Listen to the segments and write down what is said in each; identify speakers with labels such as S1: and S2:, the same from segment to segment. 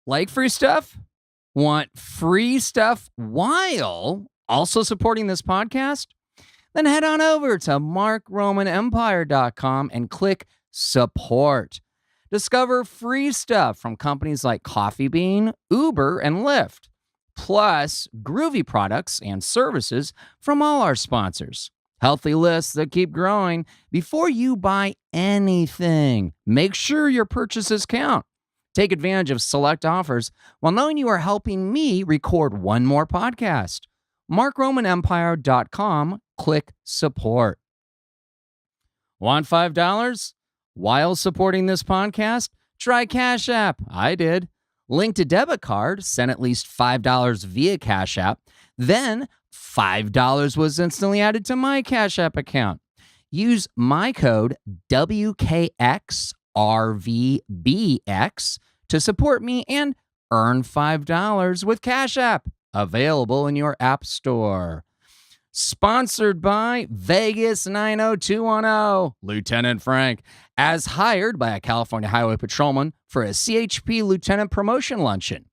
S1: Like free stuff? Want free stuff while also supporting this podcast? Then head on over to markromanempire.com and click support. Discover free stuff from companies like Coffee Bean, Uber, and Lyft, plus groovy products and services from all our sponsors. Healthy lists that keep growing. Before you buy anything, make sure your purchases count. Take advantage of select offers while knowing you are helping me record one more podcast. MarkRomanEmpire.com, click support. Want $5? While supporting this podcast, try Cash App. I did. Linked a debit card, sent at least $5 via Cash App. Then $5 was instantly added to my Cash App account. Use my code WKXRVBX to support me and earn $5 with Cash App, available in your app store. Sponsored by Vegas 90210, Lieutenant Frank, as hired by a California Highway Patrolman for a CHP Lieutenant Promotion Luncheon.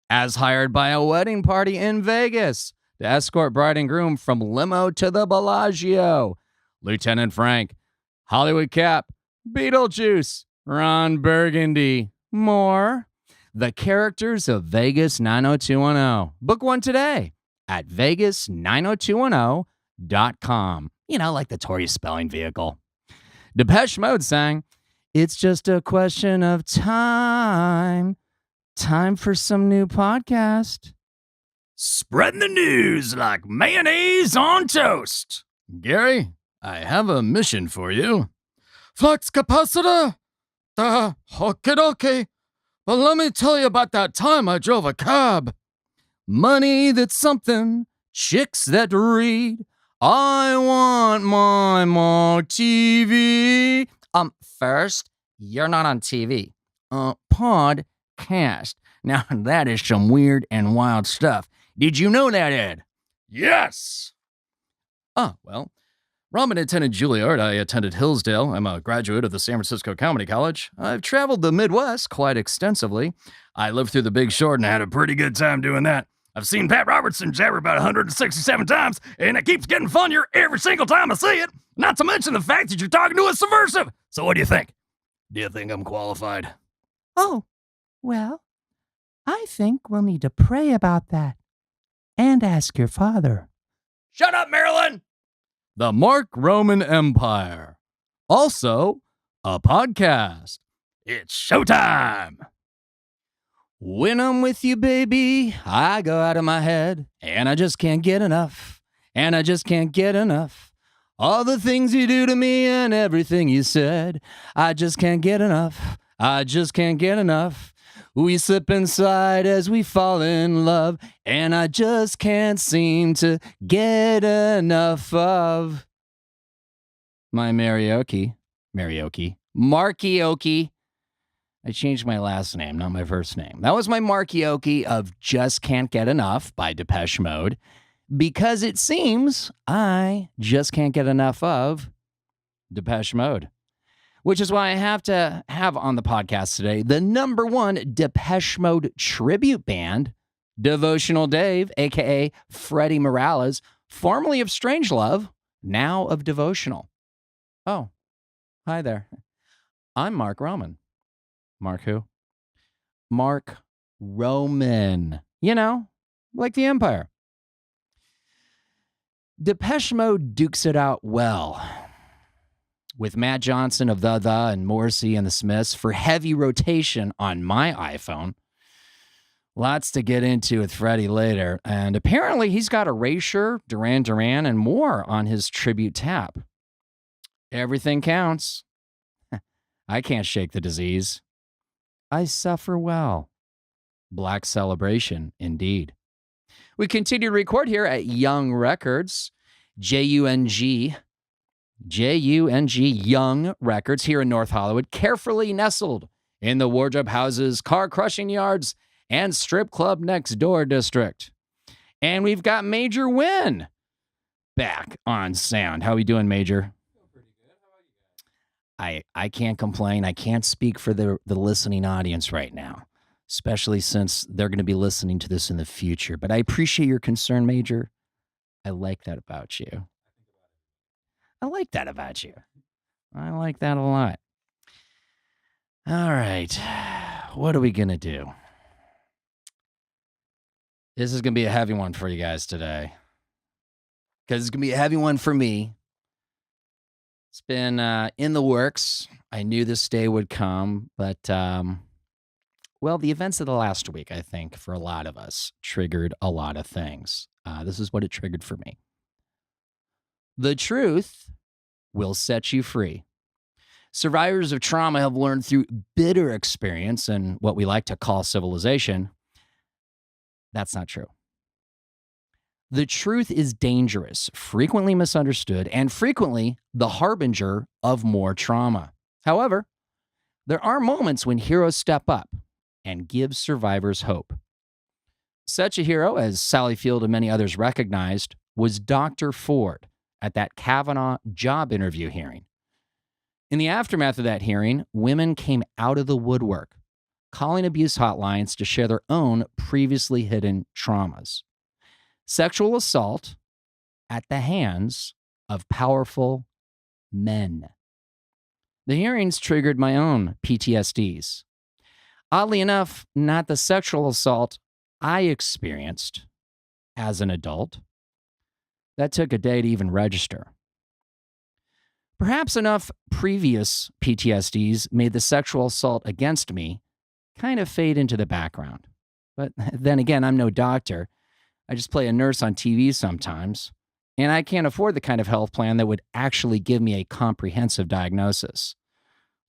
S1: As hired by a wedding party in Vegas to escort bride and groom from limo to the Bellagio. Lieutenant Frank, Hollywood Cap, Beetlejuice, Ron Burgundy, more. The characters of Vegas 90210. Book one today at Vegas90210.com. You know, like the Tory spelling vehicle. Depeche Mode sang, "It's just a question of time. Time for some new podcast." Spreading the news like mayonnaise on toast. Gary, I have a mission for you.
S2: Flux capacitor? Okie dokie. But let me tell you about that time I drove a cab.
S1: Money that's something, chicks that read. I want my more TV. First, you're not on TV. Podcast. Now, that is some weird and wild stuff. Did you know that, Ed?
S2: Yes.
S1: Well, Ramen attended Juilliard. I attended Hillsdale. I'm a graduate of the San Francisco Comedy College. I've traveled the Midwest quite extensively. I lived through The Big Short and had a pretty good time doing that. I've seen Pat Robertson jabber about 167 times, and it keeps getting funnier every single time I see it. Not to mention the fact that you're talking to a subversive. So what do you think? Do you think I'm qualified?
S3: Oh, well, I think we'll need to pray about that and ask your father.
S1: Shut up, Marilyn! The Mark Roman Empire. Also, a podcast. It's showtime! When I'm with you, baby, I go out of my head, and I just can't get enough, and I just can't get enough. All the things you do to me and everything you said, I just can't get enough, I just can't get enough. We slip inside as we fall in love, and I just can't seem to get enough of my Marioki. Markioki. I changed my last name, not my first name. That was my Markioki of Just Can't Get Enough by Depeche Mode, because it seems I just can't get enough of Depeche Mode. Which is why I have to have on the podcast today the #1 Depeche Mode tribute band, Devotional Dave, a.k.a. Freddie Morales, formerly of Strangelove, now of Devotional. Oh, hi there. I'm Mark Roman. Mark who? Mark Roman. You know, like the Empire. Depeche Mode dukes it out well with Matt Johnson of The and Morrissey and the Smiths for heavy rotation on my iPhone. Lots to get into with Freddie later. And apparently he's got Erasure, Duran Duran, and more on his tribute tap. Everything counts. I can't shake the disease. I suffer well. Black celebration, indeed. We continue to record here at Jung Records, Jung, Jung Records here in North Hollywood, carefully nestled in the wardrobe houses, car crushing yards, and strip club next door district. And we've got Major Wynn back on sound. How are we doing, Major?
S4: Pretty good. How about you guys?
S1: I can't complain. I can't speak for the listening audience right now. especially since they're going to be listening to this in the future. But I appreciate your concern, Major. I like that about you. I like that about you. I like that a lot. All right. What are we going to do? This is going to be a heavy one for you guys today. Because it's going to be a heavy one for me. It's been in the works. I knew this day would come. But, well, the events of the last week, I think, for a lot of us, triggered a lot of things. This is what it triggered for me. The truth will set you free. Survivors of trauma have learned through bitter experience and what we like to call civilization. That's not true. The truth is dangerous, frequently misunderstood, and frequently the harbinger of more trauma. However, there are moments when heroes step up and give survivors hope. Such a hero, as Sally Field and many others recognized, was Dr. Ford at that Kavanaugh job interview hearing. In the aftermath of that hearing, women came out of the woodwork, calling abuse hotlines to share their own previously hidden traumas. Sexual assault at the hands of powerful men. The hearings triggered my own PTSDs. Oddly enough, not the sexual assault I experienced as an adult. That took a day to even register. Perhaps enough previous PTSDs made the sexual assault against me kind of fade into the background. But then again, I'm no doctor. I just play a nurse on TV sometimes, and I can't afford the kind of health plan that would actually give me a comprehensive diagnosis,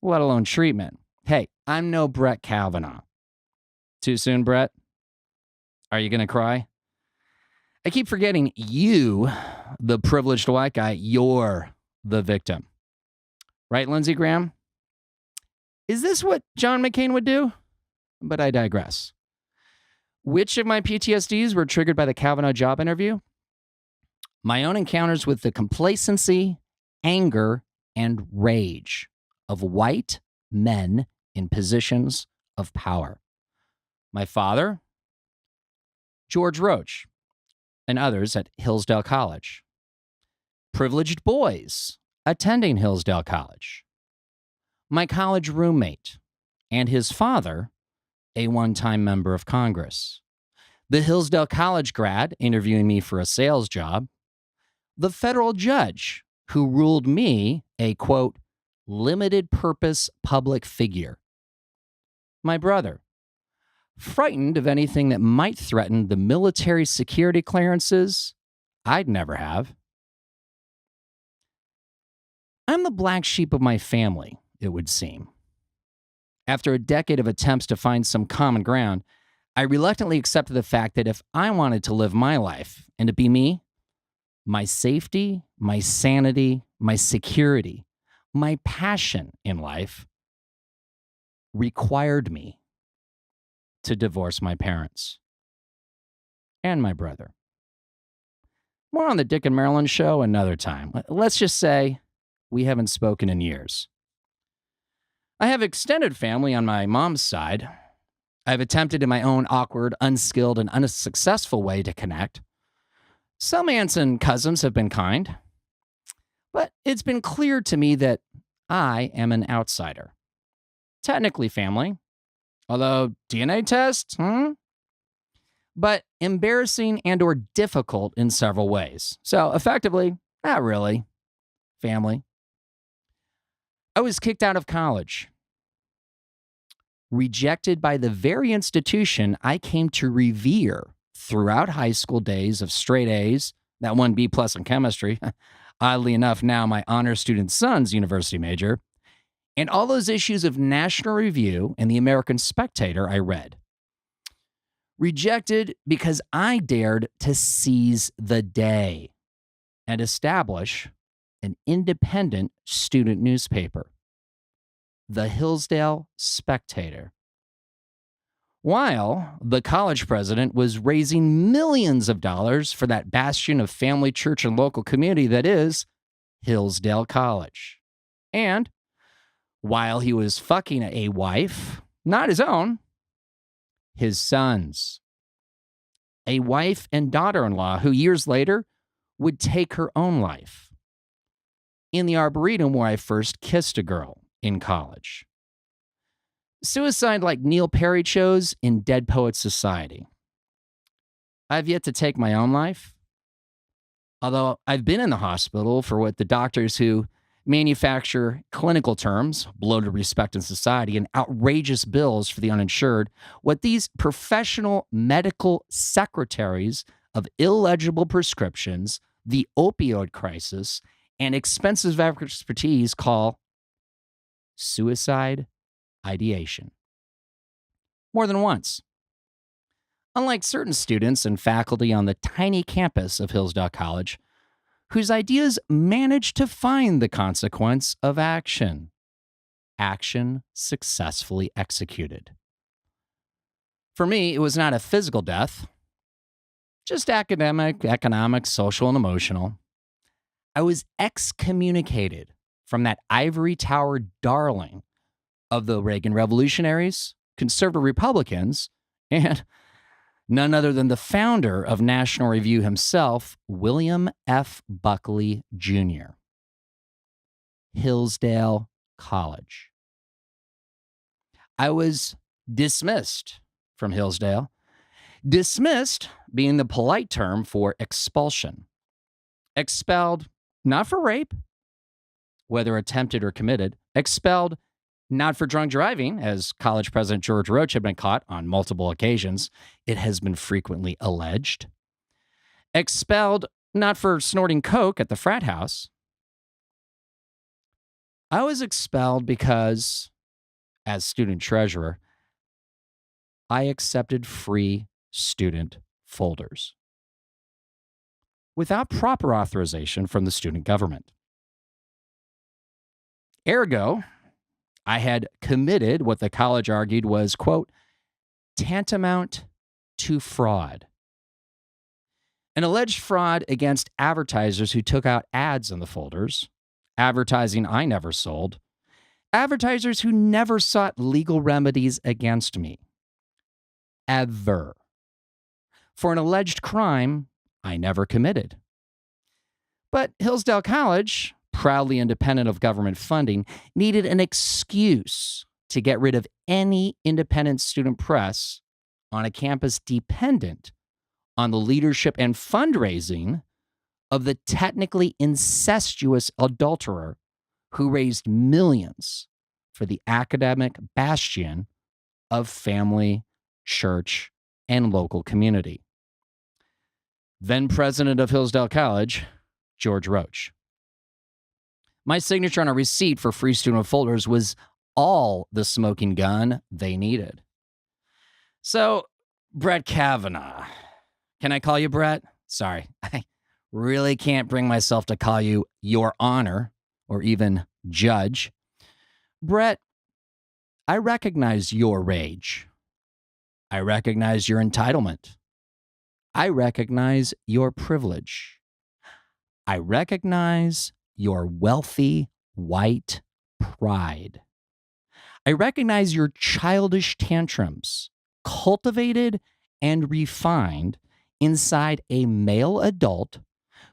S1: let alone treatment. Hey, I'm no Brett Kavanaugh. Too soon, Brett? Are you going to cry? I keep forgetting you, the privileged white guy, you're the victim. Right, Lindsey Graham? Is this what John McCain would do? But I digress. Which of my PTSDs were triggered by the Kavanaugh job interview? My own encounters with the complacency, anger, and rage of white men in positions of power. My father, George Roach, and others at Hillsdale College. Privileged boys attending Hillsdale College. My college roommate and his father, a one-time member of Congress. The Hillsdale College grad interviewing me for a sales job. The federal judge who ruled me a, quote, limited purpose public figure. My brother, frightened of anything that might threaten the military security clearances I'd never have. I'm the black sheep of my family, it would seem. After a decade of attempts to find some common ground, I reluctantly accepted the fact that if I wanted to live my life and to be me, my safety, my sanity, my security, my passion in life required me to divorce my parents and my brother. More on the Dick and Marilyn show another time. Let's just say we haven't spoken in years. I have extended family on my mom's side. I've attempted in my own awkward, unskilled, and unsuccessful way to connect. Some aunts and cousins have been kind, but it's been clear to me that I am an outsider. Technically family, although DNA tests, but embarrassing and or difficult in several ways. So effectively, not really family. I was kicked out of college, rejected by the very institution I came to revere throughout high school days of straight A's, that one B+ in chemistry, oddly enough now my honor student son's university major, and all those issues of National Review and the American Spectator I read. Rejected because I dared to seize the day and establish an independent student newspaper, the Hillsdale Spectator. While the college president was raising millions of dollars for that bastion of family, church, and local community that is Hillsdale College. And while he was fucking a wife, not his own, his sons. A wife and daughter-in-law who years later would take her own life. In the Arboretum where I first kissed a girl in college. Suicide like Neil Perry chose in Dead Poets Society. I've yet to take my own life, although I've been in the hospital for what the doctors who manufacture clinical terms, bloated respect in society, and outrageous bills for the uninsured, what these professional medical secretaries of illegible prescriptions, the opioid crisis, and expensive expertise call suicide ideation. More than once. Unlike certain students and faculty on the tiny campus of Hillsdale College, whose ideas manage to find the consequence of action. Action successfully executed. For me, it was not a physical death, just academic, economic, social, and emotional. I was excommunicated from that ivory tower darling of the Reagan revolutionaries, conservative Republicans, and none other than the founder of National Review himself, William F. Buckley, Jr. Hillsdale College. I was dismissed from Hillsdale. Dismissed being the polite term for expulsion. Expelled not for rape, whether attempted or committed. Expelled not for drunk driving, as college president George Roach had been caught on multiple occasions. It has been frequently alleged. Expelled not for snorting coke at the frat house. I was expelled because, as student treasurer, I accepted free student folders without proper authorization from the student government. Ergo, I had committed what the college argued was, quote, tantamount to fraud. An alleged fraud against advertisers who took out ads in the folders, advertising I never sold, advertisers who never sought legal remedies against me. Ever. For an alleged crime I never committed. But Hillsdale College, proudly independent of government funding, needed an excuse to get rid of any independent student press on a campus dependent on the leadership and fundraising of the technically incestuous adulterer who raised millions for the academic bastion of family, church, and local community. Then president of Hillsdale College, George Roach. My signature on a receipt for free student folders was all the smoking gun they needed. So, Brett Kavanaugh. Can I call you Brett? Sorry, I really can't bring myself to call you Your Honor or even Judge. Brett, I recognize your rage. I recognize your entitlement. I recognize your privilege. I recognize your wealthy white pride. I recognize your childish tantrums, cultivated and refined inside a male adult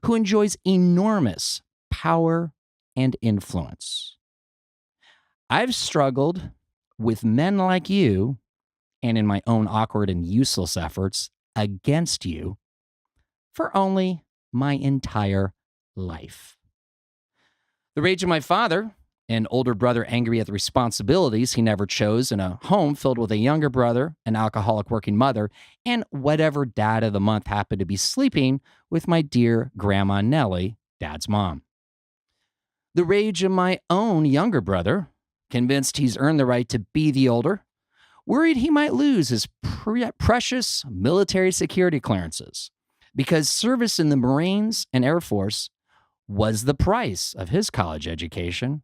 S1: who enjoys enormous power and influence. I've struggled with men like you, and in my own awkward and useless efforts against you, for only my entire life. The rage of my father, an older brother angry at the responsibilities he never chose in a home filled with a younger brother, an alcoholic working mother, and whatever dad of the month happened to be sleeping with my dear Grandma Nellie, Dad's mom. The rage of my own younger brother, convinced he's earned the right to be the older, worried he might lose his precious military security clearances because service in the Marines and Air Force was the price of his college education.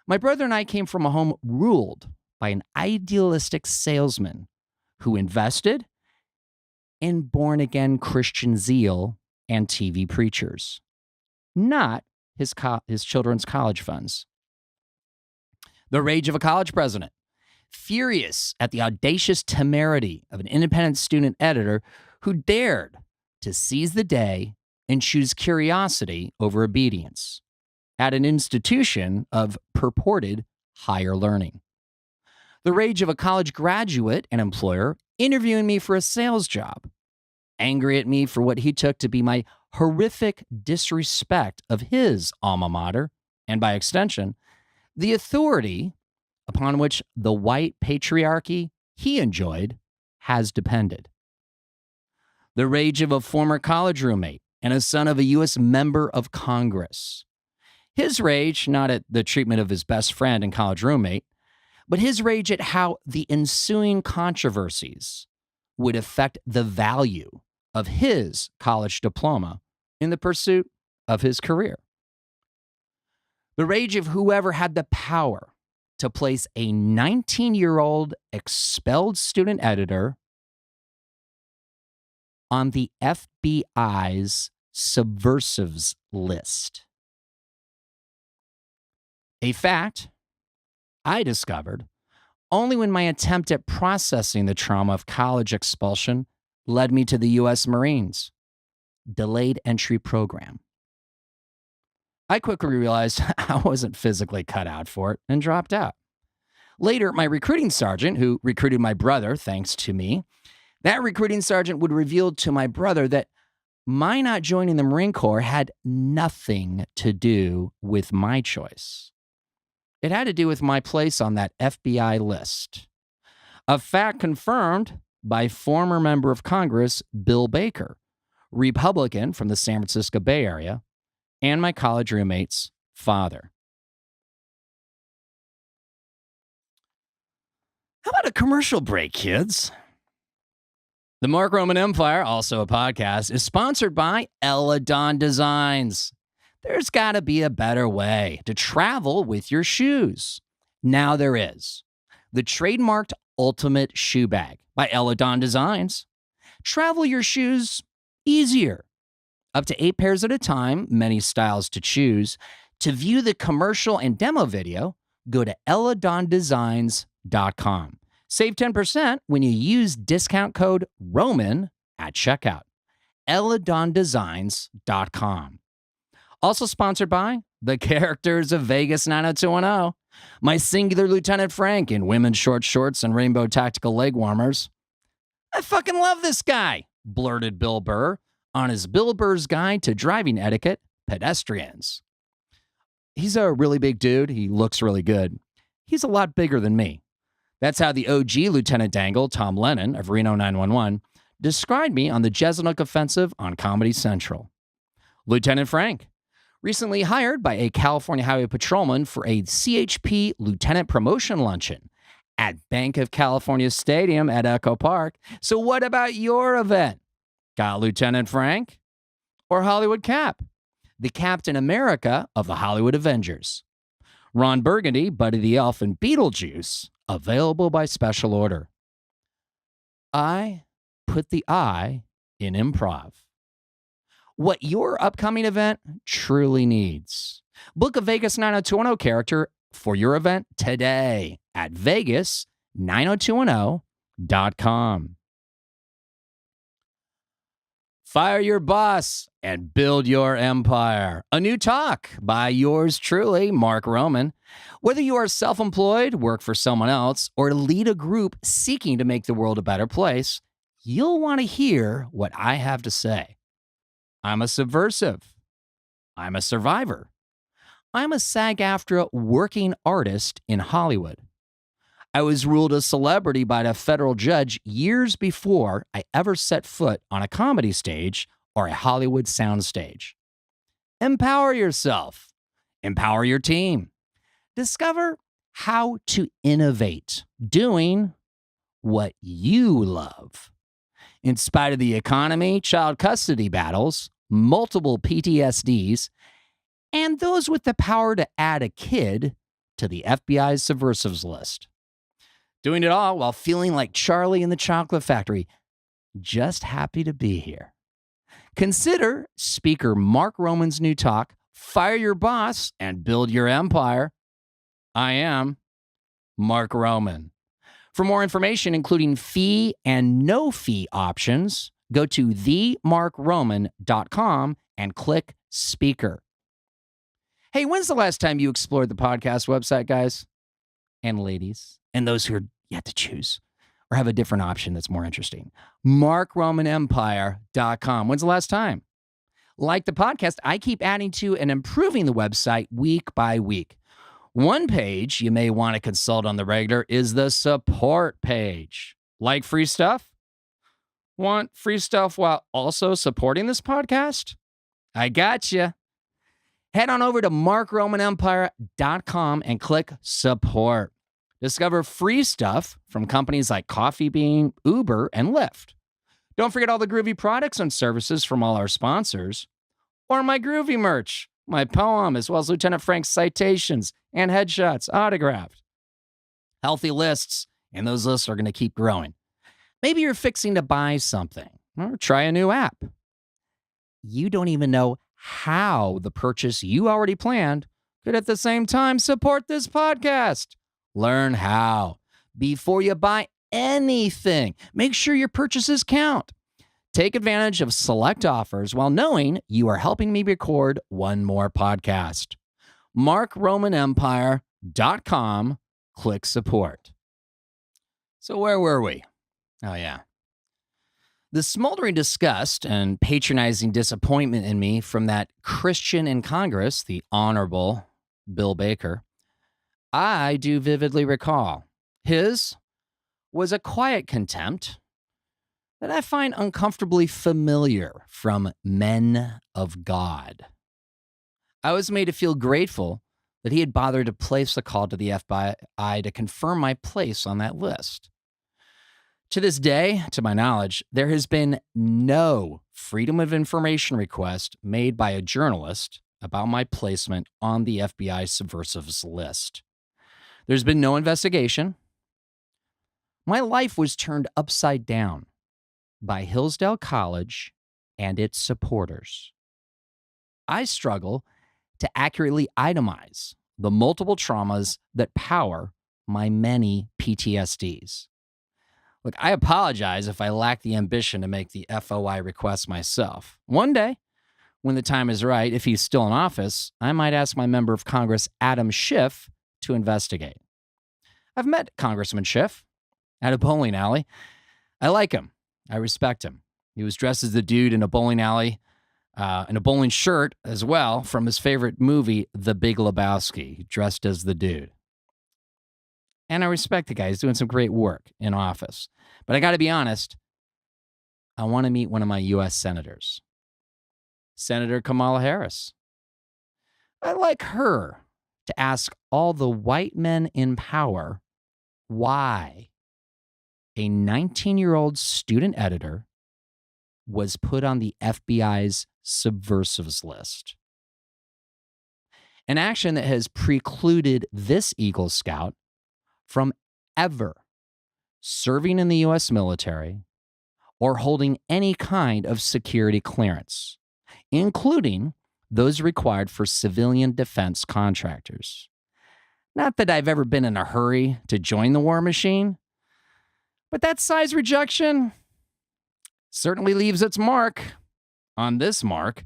S1: My brother and I came from a home ruled by an idealistic salesman who invested in born-again Christian zeal and TV preachers, not his children's college funds. The rage of a college president, furious at the audacious temerity of an independent student editor who dared to seize the day and choose curiosity over obedience at an institution of purported higher learning. The rage of a college graduate and employer interviewing me for a sales job, angry at me for what he took to be my horrific disrespect of his alma mater, and by extension, the authority upon which the white patriarchy he enjoyed has depended. The rage of a former college roommate and a son of a U.S. member of Congress. His rage, not at the treatment of his best friend and college roommate, but his rage at how the ensuing controversies would affect the value of his college diploma in the pursuit of his career. The rage of whoever had the power to place a 19-year-old expelled student editor on the FBI's subversives list. A fact I discovered only when my attempt at processing the trauma of college expulsion led me to the U.S. Marines delayed entry program. I quickly realized I wasn't physically cut out for it and dropped out. Later, my recruiting sergeant, who recruited my brother thanks to me, that recruiting sergeant would reveal to my brother that my not joining the Marine Corps had nothing to do with my choice. It had to do with my place on that FBI list. A fact confirmed by former member of Congress Bill Baker, Republican from the San Francisco Bay Area, and my college roommate's father. How about a commercial break, kids? The Mark Roman Empire, also a podcast, is sponsored by Eladon Designs. There's got to be a better way to travel with your shoes. Now there is. The trademarked Ultimate Shoe Bag by Eladon Designs. Travel your shoes easier. Up to 8 pairs at a time, many styles to choose. To view the commercial and demo video, go to eladondesigns.com. Save 10% when you use discount code ROMAN at checkout. eladondesigns.com. Also sponsored by the characters of Vegas 90210, my singular Lieutenant Frank in women's short shorts and rainbow tactical leg warmers. I fucking love this guy, blurted Bill Burr on his Bill Burr's Guide to Driving Etiquette, Pedestrians. He's a really big dude. He looks really good. He's a lot bigger than me. That's how the OG Lieutenant Dangle, Tom Lennon of Reno 911, described me on the Jeselnik Offensive on Comedy Central. Lieutenant Frank, recently hired by a California Highway Patrolman for a CHP Lieutenant Promotion Luncheon at Bank of California Stadium at Echo Park. So what about your event? Got Lieutenant Frank? Or Hollywood Cap, the Captain America of the Hollywood Avengers? Ron Burgundy, Buddy the Elf, and Beetlejuice, available by special order. I put the I in improv. What your upcoming event truly needs. Book a Vegas 90210 character for your event today at vegas90210.com. Fire your boss and build your empire. A new talk by yours truly, Mark Roman. Whether you are self-employed, work for someone else, or lead a group seeking to make the world a better place, you'll want to hear what I have to say. I'm a subversive. I'm a survivor. I'm a SAG-AFTRA working artist in Hollywood. I was ruled a celebrity by a federal judge years before I ever set foot on a comedy stage or a Hollywood soundstage. Empower yourself. Empower your team. Discover how to innovate doing what you love. In spite of the economy, child custody battles, multiple PTSDs, and those with the power to add a kid to the FBI's subversives list. Doing it all while feeling like Charlie in the Chocolate Factory. Just happy to be here. Consider Speaker Mark Roman's new talk, Fire Your Boss and Build Your Empire. I am Mark Roman. For more information, including fee and no fee options, go to themarkroman.com and click speaker. Hey, when's the last time you explored the podcast website, guys and ladies, and those who are yet to choose or have a different option that's more interesting? MarkRomanEmpire.com. When's the last time? Like the podcast, I keep adding to and improving the website week by week. One page you may want to consult on the regular is the support page. Like free stuff? Want free stuff while also supporting this podcast? I got you. Head on over to MarkRomanEmpire.com and click support. Discover free stuff from companies like Coffee Bean, Uber, and Lyft. Don't forget all the groovy products and services from all our sponsors, or my groovy merch, my poem, as well as Lieutenant Frank's citations and headshots autographed. Healthy lists, and those lists are going to keep growing. Maybe you're fixing to buy something or try a new app. You don't even know how the purchase you already planned could at the same time support this podcast. Learn how before you buy anything. Make sure your purchases count. Take advantage of select offers while knowing you are helping me record one more podcast. MarkRomanEmpire.com. Click support. So where were we? Oh, yeah. The smoldering disgust and patronizing disappointment in me from that Christian in Congress, the Honorable Bill Baker, I do vividly recall. His was a quiet contempt that I find uncomfortably familiar from men of God. I was made to feel grateful that he had bothered to place a call to the FBI to confirm my place on that list. To this day, to my knowledge, there has been no Freedom of Information request made by a journalist about my placement on the FBI subversives list. There's been no investigation. My life was turned upside down by Hillsdale College and its supporters. I struggle to accurately itemize the multiple traumas that power my many PTSDs. Look, I apologize if I lack the ambition to make the FOI request myself. One day, when the time is right, if he's still in office, I might ask my member of Congress, Adam Schiff, to investigate. I've met Congressman Schiff at a bowling alley. I like him. I respect him. He was dressed as the dude in a bowling alley, in a bowling shirt as well, from his favorite movie, The Big Lebowski, dressed as the dude. And I respect the guy. He's doing some great work in office. But I got to be honest, I want to meet one of my U.S. senators, Senator Kamala Harris. I'd like her to ask all the white men in power why a 19-year-old student editor was put on the FBI's subversives list. An action that has precluded this Eagle Scout from ever serving in the U.S. military or holding any kind of security clearance, including those required for civilian defense contractors. Not that I've ever been in a hurry to join the war machine, but that size rejection certainly leaves its mark on this mark.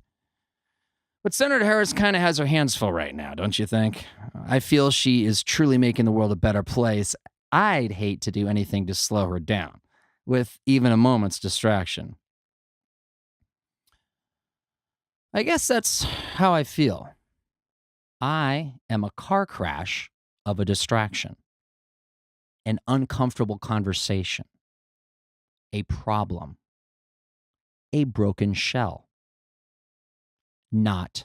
S1: But Senator Harris kind of has her hands full right now, don't you think? I feel she is truly making the world a better place. I'd hate to do anything to slow her down, with even a moment's distraction. I guess that's how I feel. I am a car crash of a distraction, an uncomfortable conversation, a problem, a broken shell, not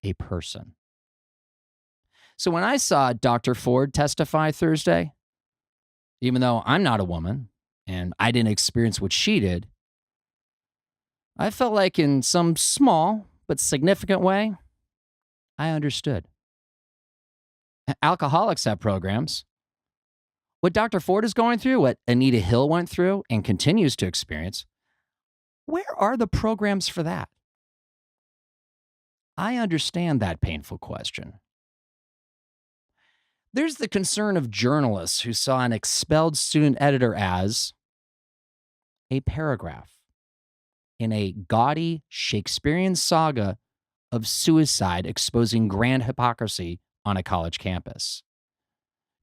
S1: a person. So when I saw Dr. Ford testify Thursday, even though I'm not a woman and I didn't experience what she did, I felt like in some small but significant way, I understood. Alcoholics have programs. What Dr. Ford is going through, what Anita Hill went through and continues to experience, where are the programs for that? I understand that painful question. There's the concern of journalists who saw an expelled student editor as a paragraph in a gaudy Shakespearean saga of suicide exposing grand hypocrisy on a college campus.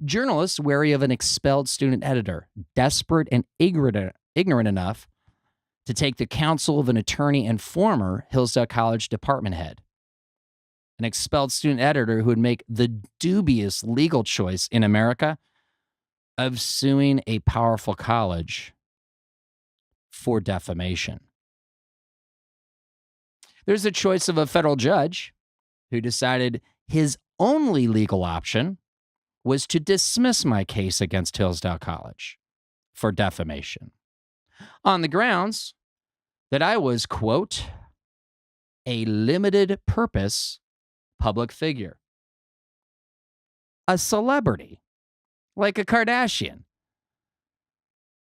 S1: Journalists wary of an expelled student editor, desperate and ignorant enough to take the counsel of an attorney and former Hillsdale College department head. An expelled student editor who would make the dubious legal choice in America of suing a powerful college for defamation. There's the choice of a federal judge who decided his only legal option was to dismiss my case against Hillsdale College for defamation on the grounds that I was, quote, a limited purpose public figure, a celebrity, like a Kardashian.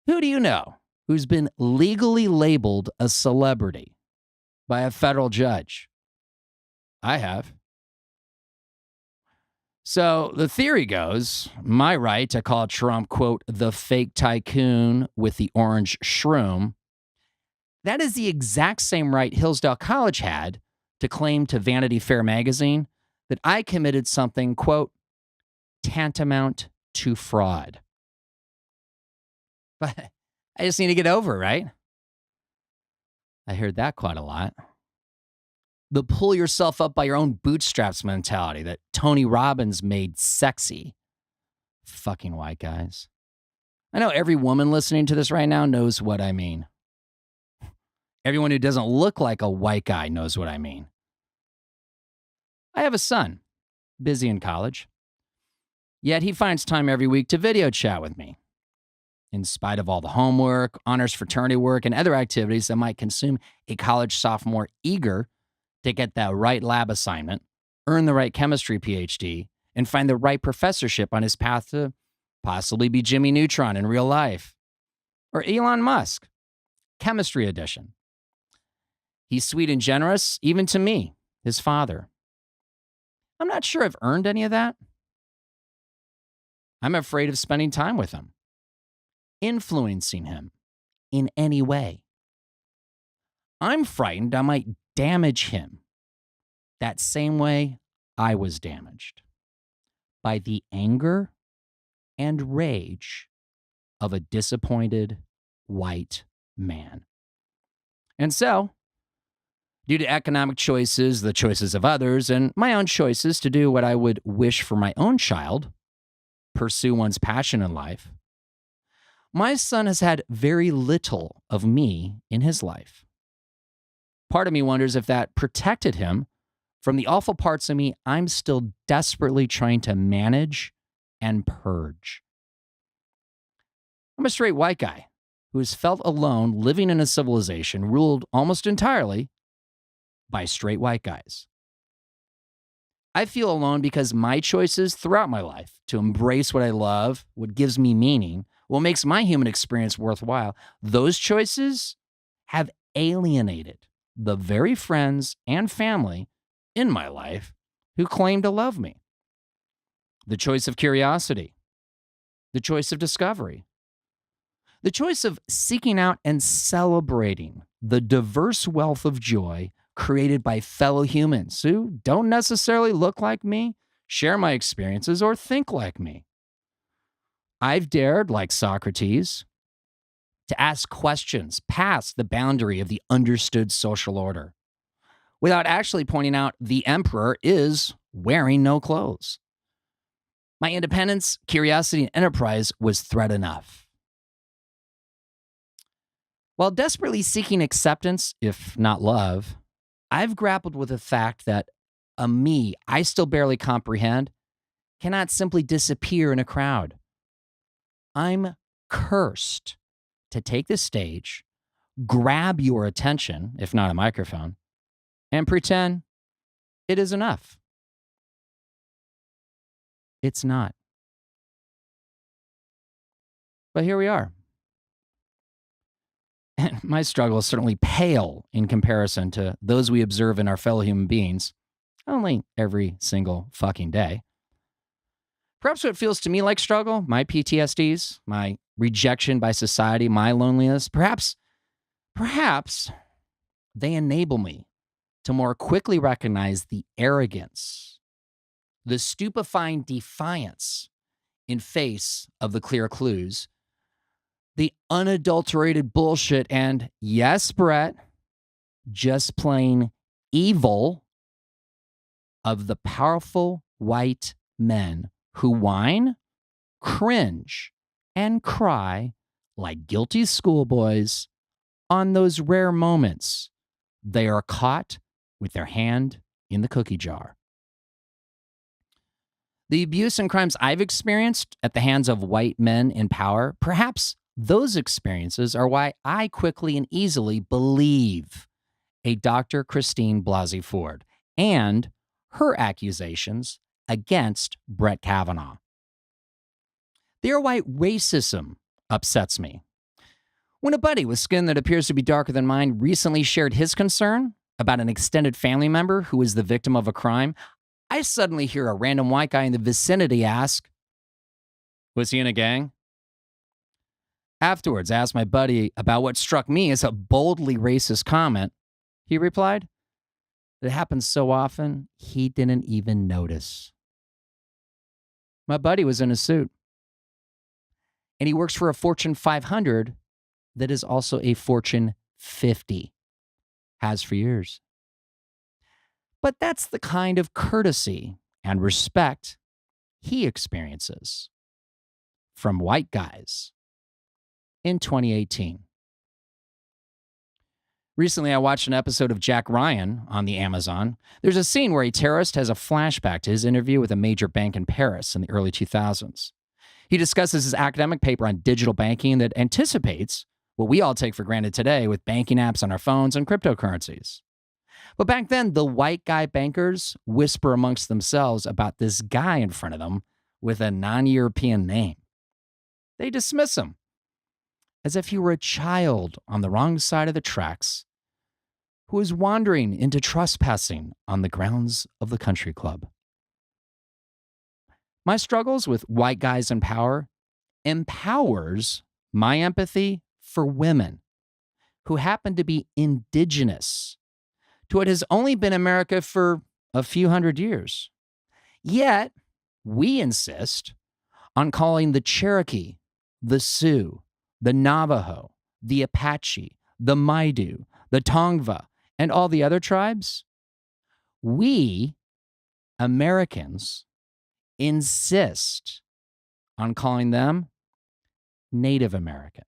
S1: Who do you know who's been legally labeled a celebrity by a federal judge? I have. So the theory goes, my right to call Trump, quote, the fake tycoon with the orange shroom, that is the exact same right Hillsdale College had to claim to Vanity Fair magazine that I committed something, quote, tantamount to fraud. But I just need to get over it, right? I heard that quite a lot. The pull yourself up by your own bootstraps mentality that Tony Robbins made sexy. Fucking white guys. I know every woman listening to this right now knows what I mean. Everyone who doesn't look like a white guy knows what I mean. I have a son, busy in college. Yet he finds time every week to video chat with me. In spite of all the homework, honors fraternity work, and other activities that might consume a college sophomore eager to get that right lab assignment, earn the right chemistry PhD, and find the right professorship on his path to possibly be Jimmy Neutron in real life. Or Elon Musk, chemistry edition. He's sweet and generous, even to me, his father. I'm not sure I've earned any of that. I'm afraid of spending time with him, influencing him in any way. I'm frightened I might damage him that same way I was damaged by the anger and rage of a disappointed white man. And so, due to economic choices, the choices of others, and my own choices to do what I would wish for my own child, pursue one's passion in life, my son has had very little of me in his life. Part of me wonders if that protected him from the awful parts of me I'm still desperately trying to manage and purge. I'm a straight white guy who has felt alone living in a civilization ruled almost entirely by straight white guys. I feel alone because my choices throughout my life to embrace what I love, what gives me meaning, what makes my human experience worthwhile, those choices have alienated the very friends and family in my life who claim to love me. The choice of curiosity, the choice of discovery, the choice of seeking out and celebrating the diverse wealth of joy created by fellow humans who don't necessarily look like me, share my experiences, or think like me. I've dared, like Socrates, to ask questions past the boundary of the understood social order, without actually pointing out the emperor is wearing no clothes. My independence, curiosity, and enterprise was threat enough. While desperately seeking acceptance, if not love, I've grappled with the fact that a me I still barely comprehend cannot simply disappear in a crowd. I'm cursed to take the stage, grab your attention, if not a microphone, and pretend it is enough. It's not. But here we are. And my struggles certainly pale in comparison to those we observe in our fellow human beings only every single fucking day. Perhaps what feels to me like struggle, my PTSDs, my rejection by society, my loneliness, perhaps they enable me to more quickly recognize the arrogance, the stupefying defiance in face of the clear clues, the unadulterated bullshit, and yes, Brett, just plain evil of the powerful white men who whine, cringe, and cry like guilty schoolboys on those rare moments they are caught with their hand in the cookie jar. The abuse and crimes I've experienced at the hands of white men in power, perhaps those experiences are why I quickly and easily believe a Dr. Christine Blasey Ford and her accusations against Brett Kavanaugh. Their white racism upsets me. When a buddy with skin that appears to be darker than mine recently shared his concern about an extended family member who is the victim of a crime, I suddenly hear a random white guy in the vicinity ask, "Was he in a gang?" Afterwards, I asked my buddy about what struck me as a boldly racist comment. He replied, "It happens so often, he didn't even notice." My buddy was in a suit, and he works for a Fortune 500 that is also a Fortune 50, has for years. But that's the kind of courtesy and respect he experiences from white guys in 2018. Recently, I watched an episode of Jack Ryan on the Amazon. There's a scene where a terrorist has a flashback to his interview with a major bank in Paris in the early 2000s. He discusses his academic paper on digital banking that anticipates what we all take for granted today with banking apps on our phones and cryptocurrencies. But back then, the white guy bankers whisper amongst themselves about this guy in front of them with a non-European name. They dismiss him as if he were a child on the wrong side of the tracks who is wandering into trespassing on the grounds of the country club. My struggles with white guys in power empowers my empathy for women who happen to be indigenous to what has only been America for a few hundred years. Yet, we insist on calling the Cherokee, the Sioux, the Navajo, the Apache, the Maidu, the Tongva, and all the other tribes. We, Americans, insist on calling them Native American,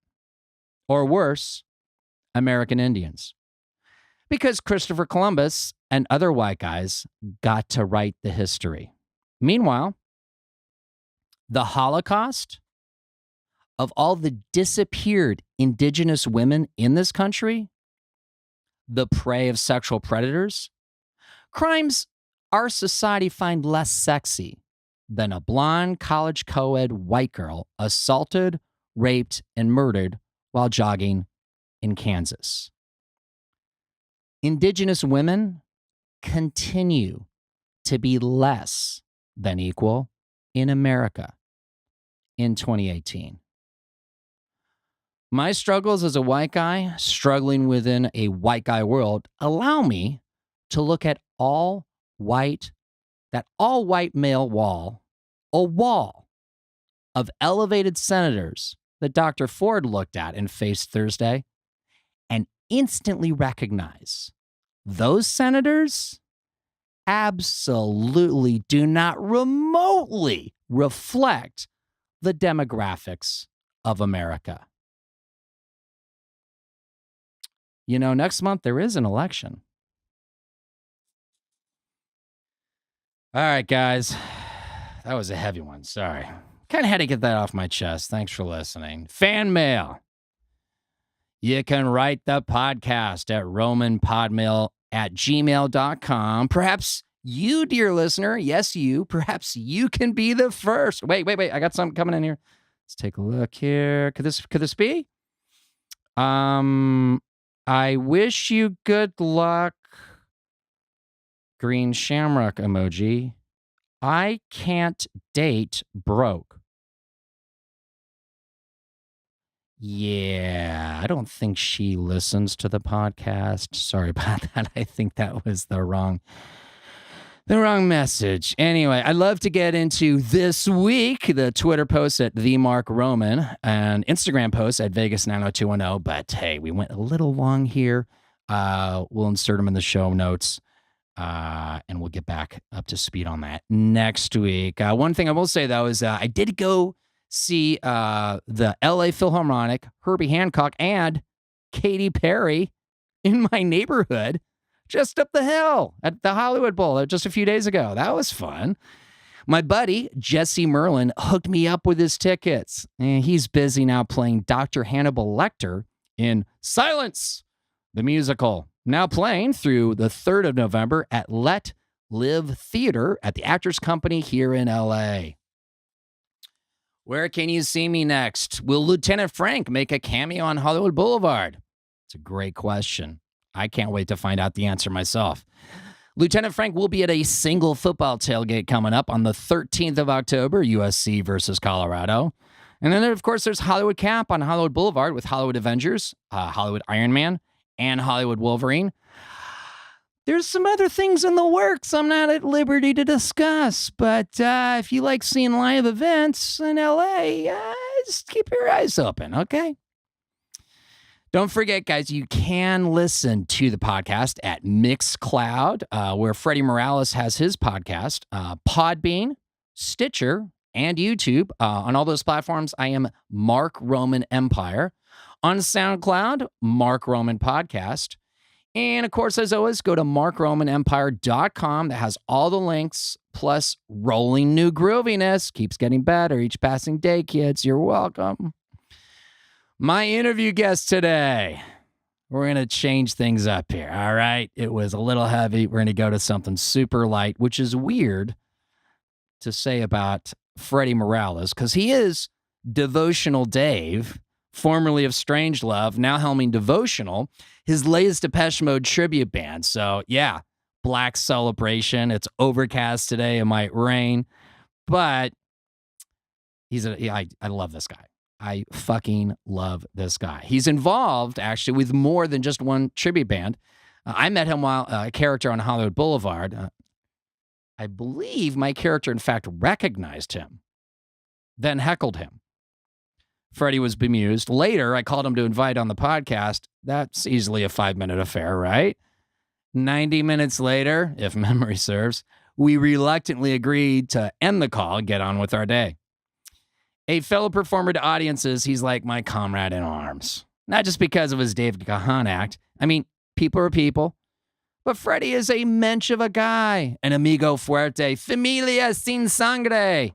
S1: or worse, American Indians. Because Christopher Columbus and other white guys got to write the history. Meanwhile, the Holocaust of all the disappeared indigenous women in this country, the prey of sexual predators, crimes our society find less sexy than a blonde college co-ed white girl assaulted, raped, and murdered while jogging in Kansas. Indigenous women continue to be less than equal in America in 2018. My struggles as a white guy struggling within a white guy world allow me to look at that all white male wall, a wall of elevated senators that Dr. Ford looked at and faced Thursday, and instantly recognize those senators absolutely do not remotely reflect the demographics of America. You know, next month there is an election. All right, guys. That was a heavy one. Sorry. Kind of had to get that off my chest. Thanks for listening. Fan mail. You can write the podcast at romanpodmail@gmail.com. Perhaps you, dear listener, yes, you, perhaps you can be the first. Wait. I got something coming in here. Let's take a look here. Could this be? I wish you good luck. Green shamrock emoji. I can't date broke. Yeah, I don't think she listens to the podcast. Sorry about that. I think that was the wrong message. Anyway, I'd love to get into this week, the Twitter post at the Mark Roman and Instagram post at Vegas 90210. But hey, we went a little long here. We'll insert them in the show notes. And we'll get back up to speed on that next week. One thing I will say, though, is I did go see the LA Philharmonic, Herbie Hancock, and Katy Perry in my neighborhood just up the hill at the Hollywood Bowl just a few days ago. That was fun. My buddy, Jesse Merlin, hooked me up with his tickets. And he's busy now playing Dr. Hannibal Lecter in Silence, the musical. Now playing through the 3rd of November at Let Live Theater at the Actors Company here in LA. Where can you see me next? Will Lieutenant Frank make a cameo on Hollywood Boulevard? It's a great question. I can't wait to find out the answer myself. Lieutenant Frank will be at a single football tailgate coming up on the 13th of October, USC versus Colorado. And then, of course, there's Hollywood Camp on Hollywood Boulevard with Hollywood Avengers, Hollywood Iron Man, and Hollywood Wolverine. There's some other things in the works I'm not at liberty to discuss, but if you like seeing live events in LA, just keep your eyes open, okay? Don't forget, guys, you can listen to the podcast at Mixcloud, where Freddie Morales has his podcast, Podbean, Stitcher, and YouTube. On all those platforms, I am Mark Roman Empire. On SoundCloud, Mark Roman Podcast. And, of course, as always, go to markromanempire.com. That has all the links, plus rolling new grooviness. Keeps getting better each passing day, kids. You're welcome. My interview guest today, we're going to change things up here, all right? It was a little heavy. We're going to go to something super light, which is weird to say about Freddie Morales, because he is Devotional Dave, formerly of Strangelove, now helming Devotional, his latest Depeche Mode tribute band. So, yeah, Black Celebration. It's overcast today. It might rain. But I love this guy. I fucking love this guy. He's involved, actually, with more than just one tribute band. I met him while a character on Hollywood Boulevard. I believe my character, in fact, recognized him, then heckled him. Freddie was bemused. Later, I called him to invite on the podcast. That's easily a 5-minute affair, right? 90 minutes later, if memory serves, we reluctantly agreed to end the call and get on with our day. A fellow performer to audiences, he's like my comrade in arms. Not just because of his Dave Gahan act. I mean, people are people. But Freddie is a mensch of a guy. An amigo fuerte. Familia sin sangre.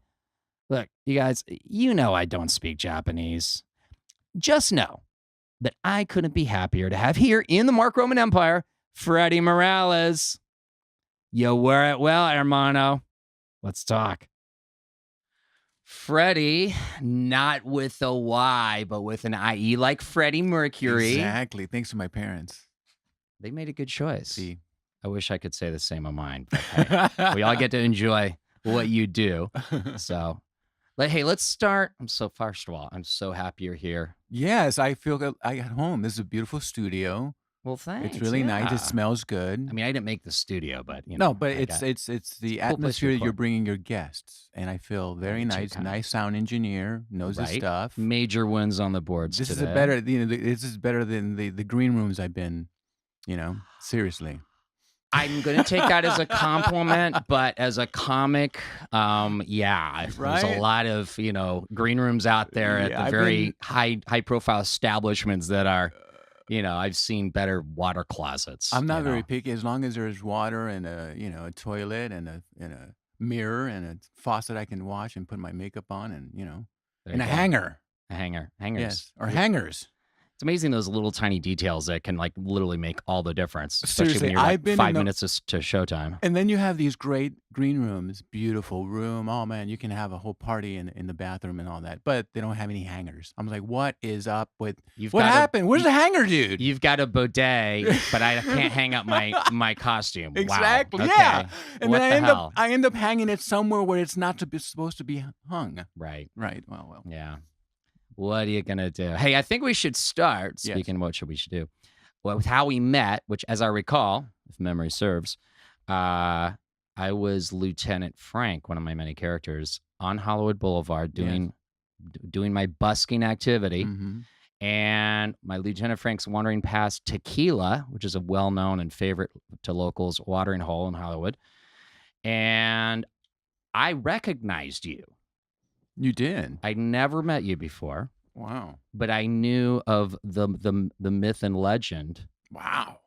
S1: Look, you guys, you know I don't speak Japanese. Just know that I couldn't be happier to have here in the Mark Roman Empire, Freddie Morales. You wear it well, hermano. Let's talk. Freddie, not with a Y, but with an IE, like Freddie Mercury.
S4: Exactly. Thanks to my parents.
S1: They made a good choice.
S4: See.
S1: I wish I could say the same of mine. But hey, we all get to enjoy what you do. So, hey, let's start. First of all, I'm so happy you're here.
S4: Yes, I feel I got home. This is a beautiful studio.
S1: Well, thanks.
S4: It's really nice.
S1: Yeah.
S4: It smells good.
S1: I mean, I didn't make the studio, but
S4: No, but it's the
S1: cool place to
S4: atmosphere that you're
S1: record.
S4: bringing your guests, and I feel very
S1: Me too,
S4: nice.
S1: kinda.
S4: Nice sound engineer, knows his
S1: Right.
S4: stuff.
S1: Major wins on the boards
S4: This
S1: today.
S4: is this is better than the green rooms I've been. Seriously.
S1: I'm going to take that as a compliment, but as a comic, there's a
S4: Right?
S1: lot of, green rooms out there at
S4: Yeah,
S1: the
S4: I've
S1: very
S4: been-
S1: high profile establishments that are, I've seen better water closets.
S4: I'm not
S1: you
S4: very
S1: know.
S4: picky as long as there's water and a toilet and a mirror and a faucet I can wash and put my makeup on and
S1: There
S4: and
S1: you
S4: a
S1: go.
S4: hanger.
S1: A hanger. Hangers.
S4: Yes, or hangers.
S1: It's amazing those little tiny details that can like literally make all the difference, especially
S4: Seriously,
S1: when you're like
S4: I've been
S1: 5
S4: in the-
S1: minutes to showtime.
S4: And then you have these great green rooms, beautiful room. Oh man, you can have a whole party in the bathroom and all that, but they don't have any hangers. I'm like, what is up with? What happened? Where's the hanger, dude?
S1: You've got a bidet, but I can't hang up my costume.
S4: Exactly.
S1: Wow.
S4: Yeah.
S1: Okay.
S4: And
S1: What
S4: then
S1: the hell?
S4: I end up hanging it somewhere where it's not supposed to be hung.
S1: Right.
S4: Right. Well.
S1: Yeah. What are you gonna do? Hey, I think we should start.
S4: Yes.
S1: Speaking of what we should do, well, with how we met, which, as I recall, if memory serves, I was Lieutenant Frank, one of my many characters, on Hollywood Boulevard doing my busking activity.
S4: Mhm.
S1: And my Lieutenant Frank's wandering past Tequila, which is a well-known and favorite to locals watering hole in Hollywood. And I recognized you.
S4: You did.
S1: I never met you before,
S4: Wow.
S1: but I knew of the myth and legend
S4: Wow.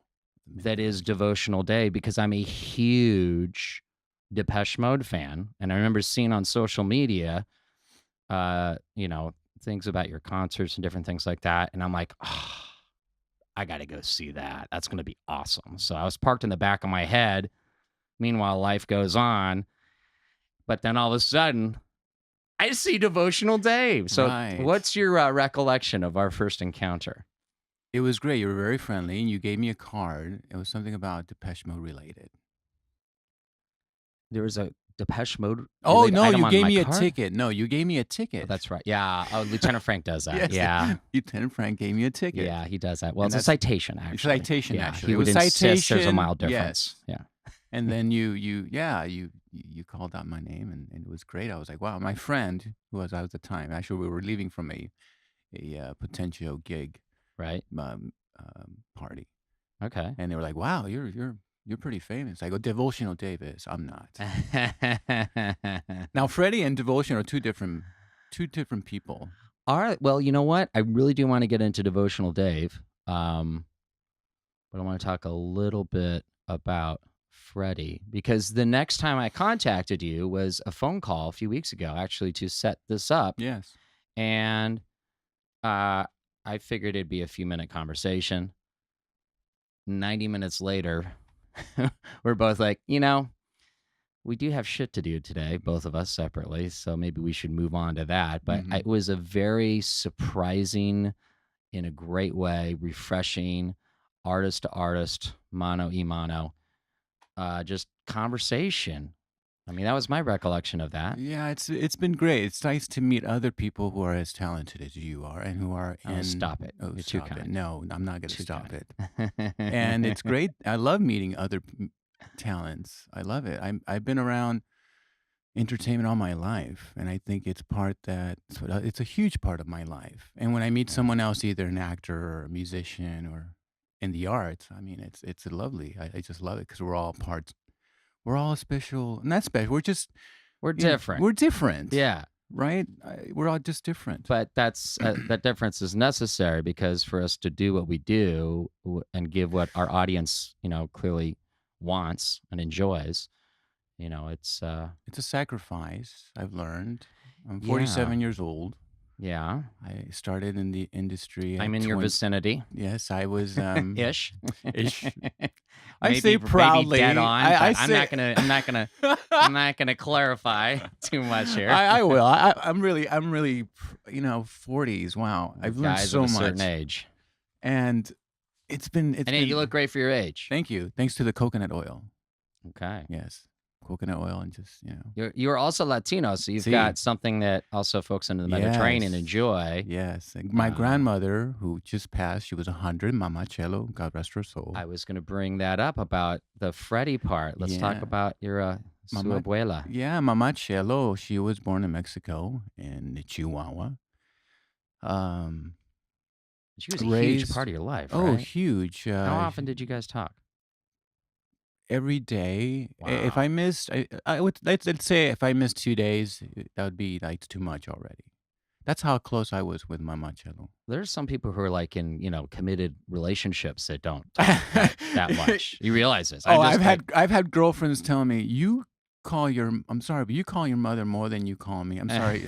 S1: that is Devotional Dave because I'm a huge Depeche Mode fan. And I remember seeing on social media, things about your concerts and different things like that. And I'm like, oh, I got to go see that. That's going to be awesome. So I was parked in the back of my head. Meanwhile, life goes on. But then all of a sudden, I see Devotional Dave. So
S4: Right.
S1: what's your recollection of our first encounter?
S4: It was great. You were very friendly, and you gave me a card. It was something about Depeche Mode related.
S1: There was a Depeche Mode.
S4: Oh
S1: related
S4: no,
S1: item
S4: you
S1: on
S4: gave
S1: my
S4: me a
S1: card?
S4: ticket. No, you gave me a
S1: Oh,
S4: ticket.
S1: that's right. Yeah. Oh, Lieutenant Frank does that.
S4: Yes.
S1: Yeah.
S4: Lieutenant Frank gave me a ticket.
S1: Yeah, he does that. Well,
S4: And
S1: it's a
S4: that's-
S1: citation, actually.
S4: citation,
S1: Yeah,
S4: actually.
S1: He
S4: It
S1: would
S4: was
S1: insist there's a
S4: citation,
S1: mild difference. Yeah.
S4: And then you called out my name, and it was great. I was like, wow, my friend who was out at the time. Actually, we were leaving from a potential gig
S1: Right.
S4: party,
S1: Okay.
S4: and they were like, wow, you're pretty famous. I go, Devotional Dave is. I'm not. Now, Freddie and Devotion are two different people.
S1: All right. Well, you know what? I really do want to get into Devotional Dave, but I want to talk a little bit about Freddie because the next time I contacted you was a phone call a few weeks ago, actually, to set this up.
S4: Yes.
S1: And I figured it'd be a few-minute conversation. 90 minutes later, we're both like, we do have shit to do today, both of us separately, so maybe we should move on to that. But
S4: Mhm.
S1: it was a very surprising, in a great way, refreshing, artist to artist, mano y mano, just conversation. I mean, that was my recollection of that.
S4: Yeah, it's been great. It's nice to meet other people who are as talented as you are and who are
S1: Oh,
S4: in.
S1: stop it.
S4: Oh,
S1: You're too
S4: stop it.
S1: kind.
S4: No, I'm not going to
S1: Too
S4: stop
S1: kind.
S4: it. And it's great. I love meeting other talents. I love it. I've been around entertainment all my life, and I think it's it's a huge part of my life. And when I meet someone else, either an actor or a musician or in the arts, I mean, it's lovely. I just love it because we're all parts. We're all special. Not special.
S1: We're different.
S4: We're different.
S1: Yeah.
S4: Right? We're all just different.
S1: But that's that difference is necessary because for us to do what we do and give what our audience, clearly wants and enjoys, it's
S4: It's a sacrifice, I've learned. I'm 47 years old.
S1: yeah.
S4: I started in the industry.
S1: I'm in your vicinity,
S4: Yes, I was.
S1: ish.
S4: Ish. I
S1: Maybe-
S4: say proudly.
S1: maybe dead on.
S4: I
S1: but I'm
S4: say-
S1: not gonna clarify too much here.
S4: I will. I'm really, 40s. Wow, I've learned
S1: Guys
S4: so
S1: of a certain
S4: much,
S1: age.
S4: and it's been.
S1: And hey, you look great for your age.
S4: Thank you. Thanks to the coconut oil.
S1: Okay.
S4: Yes, coconut oil, and just
S1: You're also Latino, so you've
S4: See.
S1: got something that also folks in the Mediterranean
S4: Yes.
S1: enjoy.
S4: Yes. And my
S1: Um,
S4: grandmother, who just passed, she was 100. Mama Cello, God rest her soul.
S1: I was going to bring that up about the Freddie part. Let's talk
S4: Yeah.
S1: about your su
S4: Mama-
S1: abuela.
S4: Yeah, Mama Cello. She was born in Mexico in Chihuahua.
S1: She was a huge
S4: raised-
S1: part of your life,
S4: Oh,
S1: right?
S4: huge.
S1: How often did you guys talk?
S4: Every day. If
S1: Wow.
S4: I missed, I would let's say if I missed 2 days, that would be like too much already. That's how close I was with Mama Cello.
S1: There's some people who are like in, committed relationships that don't talk that much. You realize this.
S4: Oh, I've had girlfriends tell me, you call I'm sorry, but you call your mother more than you call me. I'm sorry.